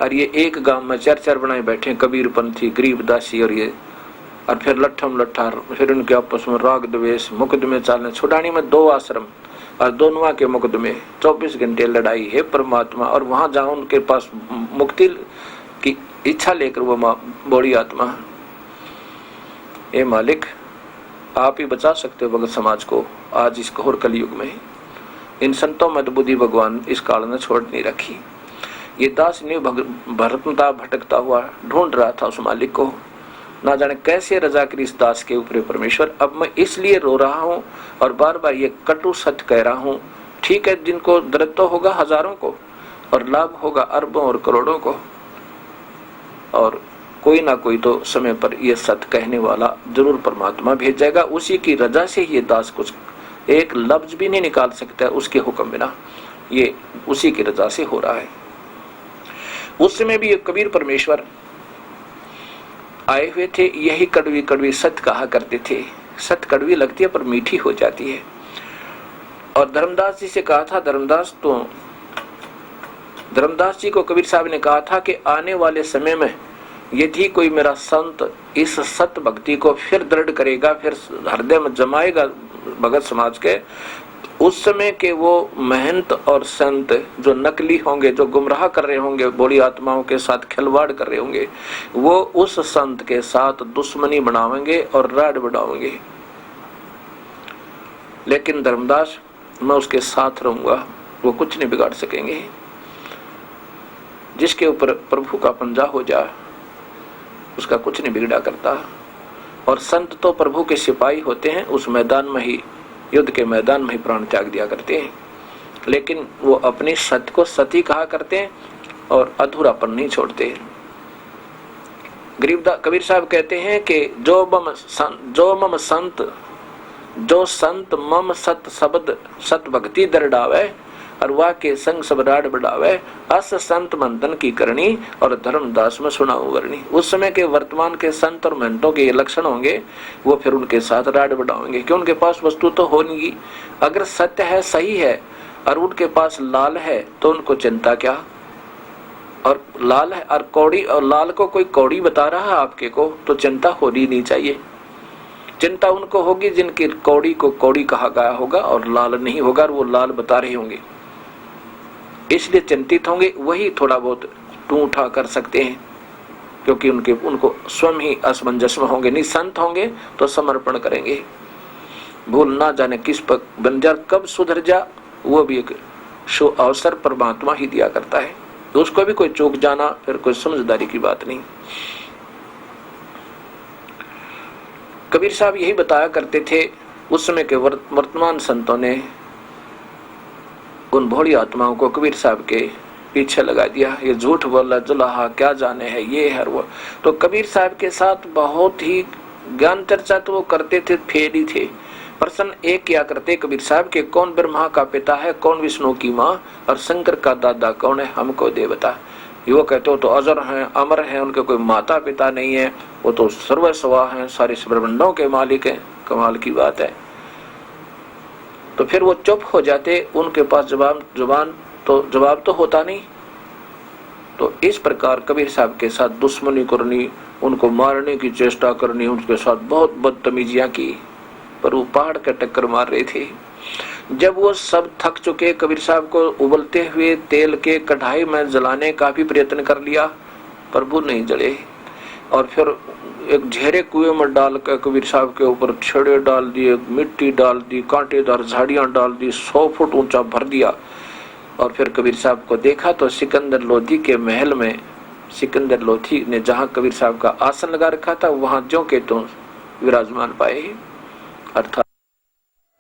A: और ये एक गांव में चार चार बनाए बैठे, कबीरपंथी, गरीबदासी, और ये और फिर लट्ठम लट्ठार, फिर उनके आपस में राग द्वेष, मुकदमे चालने। छुड़ानी में 2 आश्रम और दोनों के मुकदमे, 24 घंटे लड़ाई है परमात्मा। और वहां जाओ उनके पास मुक्ति की इच्छा लेकर वो बड़ी आत्मा, ये मालिक आप ही बचा सकते हो भगत समाज को आज इस घोर कलयुग में। इन संतों में तो बुद्धि भगवान इस काल ने छोड़ नहीं रखी। ये दास ने भरतता भटकता हुआ ढूंढ रहा था उस मालिक को, ना जाने कैसे रजा करी इस दास के ऊपर परमेश्वर। अब मैं इसलिए रो रहा हूँ और बार बार ये कटु सत्य कह रहा हूँ। ठीक है, जिनको दर्द तो होगा हजारों को और लाभ होगा अरबों और करोड़ों को, और कोई ना कोई तो समय पर यह सत्य कहने वाला जरूर परमात्मा भेज जाएगा। उसी की रजा से ये दास कुछ एक लफ्ज भी नहीं निकाल सकता उसके हुक्म बिना, ये उसी की रजा से हो रहा है। उस समय भी कबीर परमेश्वर आए हुए थे, यही कड़वी कड़वी सत्य कहा करते थे। सत्य कड़वी लगती है पर मीठी हो जाती है। और धर्मदास जी से कहा था, धर्मदास जी को कबीर साहब ने कहा था कि आने वाले समय में यदि कोई मेरा संत इस सत्य भक्ति को फिर दृढ़ करेगा, फिर हृदय में जमाएगा भगत समाज के, उस समय के वो महंत और संत जो नकली होंगे, जो गुमराह कर रहे होंगे, बड़ी आत्माओं के साथ खिलवाड़ कर रहे होंगे, वो उस संत के साथ दुश्मनी बनावेंगे और राड बढ़ावेंगे। लेकिन धर्मदास, मैं उसके साथ रहूंगा, वो कुछ नहीं बिगाड़ सकेंगे। जिसके ऊपर प्रभु का पंजा हो जाए उसका कुछ नहीं बिगड़ा करता। और संत तो प्रभु के सिपाही होते हैं, उस मैदान में ही, युद्ध के मैदान में ही प्राण त्याग दिया करते हैं। लेकिन वो अपनी सत्य को सती कहा करते हैं और अधूरापन नहीं छोड़ते। कबीर साहब कहते हैं कि जो संत मम सत शब्द सत भक्ति दरडावे और वाह के संग सब राड बढ़ावे, अस संत मंथन की करनी और धर्मदास में सुनाऊं वर्णी। उस समय के वर्तमान के संत और महंतों के ये लक्षण होंगे, वो फिर उनके साथ राड बढ़ाएंगे, क्योंकि उनके पास वस्तु तो हो नहीं। अगर सत्य है, सही है, और उनके पास लाल है तो उनको चिंता क्या। और लाल है और कौड़ी, और लाल को कोई कौड़ी बता रहा है आपके को, तो चिंता होनी नहीं चाहिए। चिंता उनको होगी जिनकी कौड़ी को कौड़ी कहा गया होगा और लाल नहीं होगा, और वो लाल बता रहे होंगे, इसलिए चिंतित होंगे। वही थोड़ा बहुत टू उठा कर सकते हैं, क्योंकि उनको स्वयं ही असमंजस में होंगे। नहीं, संत होंगे तो समर्पण करेंगे। भूल ना जाने किस पर बंजर कब सुधर जा, वो भी एक अवसर परमात्मा ही दिया करता है। तो उसको भी कोई चूक जाना फिर कोई समझदारी की बात नहीं। कबीर साहब यही बताया करते थे। उस समय के वर्तमान संतों ने उन भोली आत्माओं को कबीर साहब के पीछे लगा दिया। ये झूठ बोला जुलाहा क्या जाने है, ये है वो। तो कबीर साहब के साथ बहुत ही ज्ञान चर्चा तो वो करते थे, फेर ही थे। प्रश्न एक किया करते कबीर साहब के, कौन ब्रह्मा का पिता है, कौन विष्णु की माँ, और शंकर का दादा कौन है, हमको दे बता। वो कहते हो तो अजर हैं, अमर हैं, उनके कोई माता पिता नहीं है, वो तो सर्वस्वा हैं, सारे ब्रह्मांडों के मालिक हैं। कमाल की बात है। तो फिर वो चुप हो जाते, उनके पास जवाब तो होता नहीं। तो इस प्रकार कबीर साहब के साथ दुश्मनी करनी, उनको मारने की चेष्टा करनी, उनके साथ बहुत बदतमीजियां की, पर वो पहाड़ का टक्कर मार रहे थे। जब वो सब थक चुके, कबीर साहब को उबलते हुए तेल के कढ़ाई में जलाने का भी प्रयत्न कर लिया, प्रभु नहीं जले। और फिर एक झेरे कुएं में डाल कर कबीर साहब के ऊपर छड़े डाल दिए, मिट्टी डाल दी, कांटेदार झाड़ियां डाल दी, 100 फुट ऊंचा भर दिया। और फिर कबीर साहब को देखा तो सिकंदर लोधी के महल में, सिकंदर लोधी ने जहां कबीर साहब का आसन लगा रखा था, वहां ज्यों के त्यों विराजमान पाए। अर्थात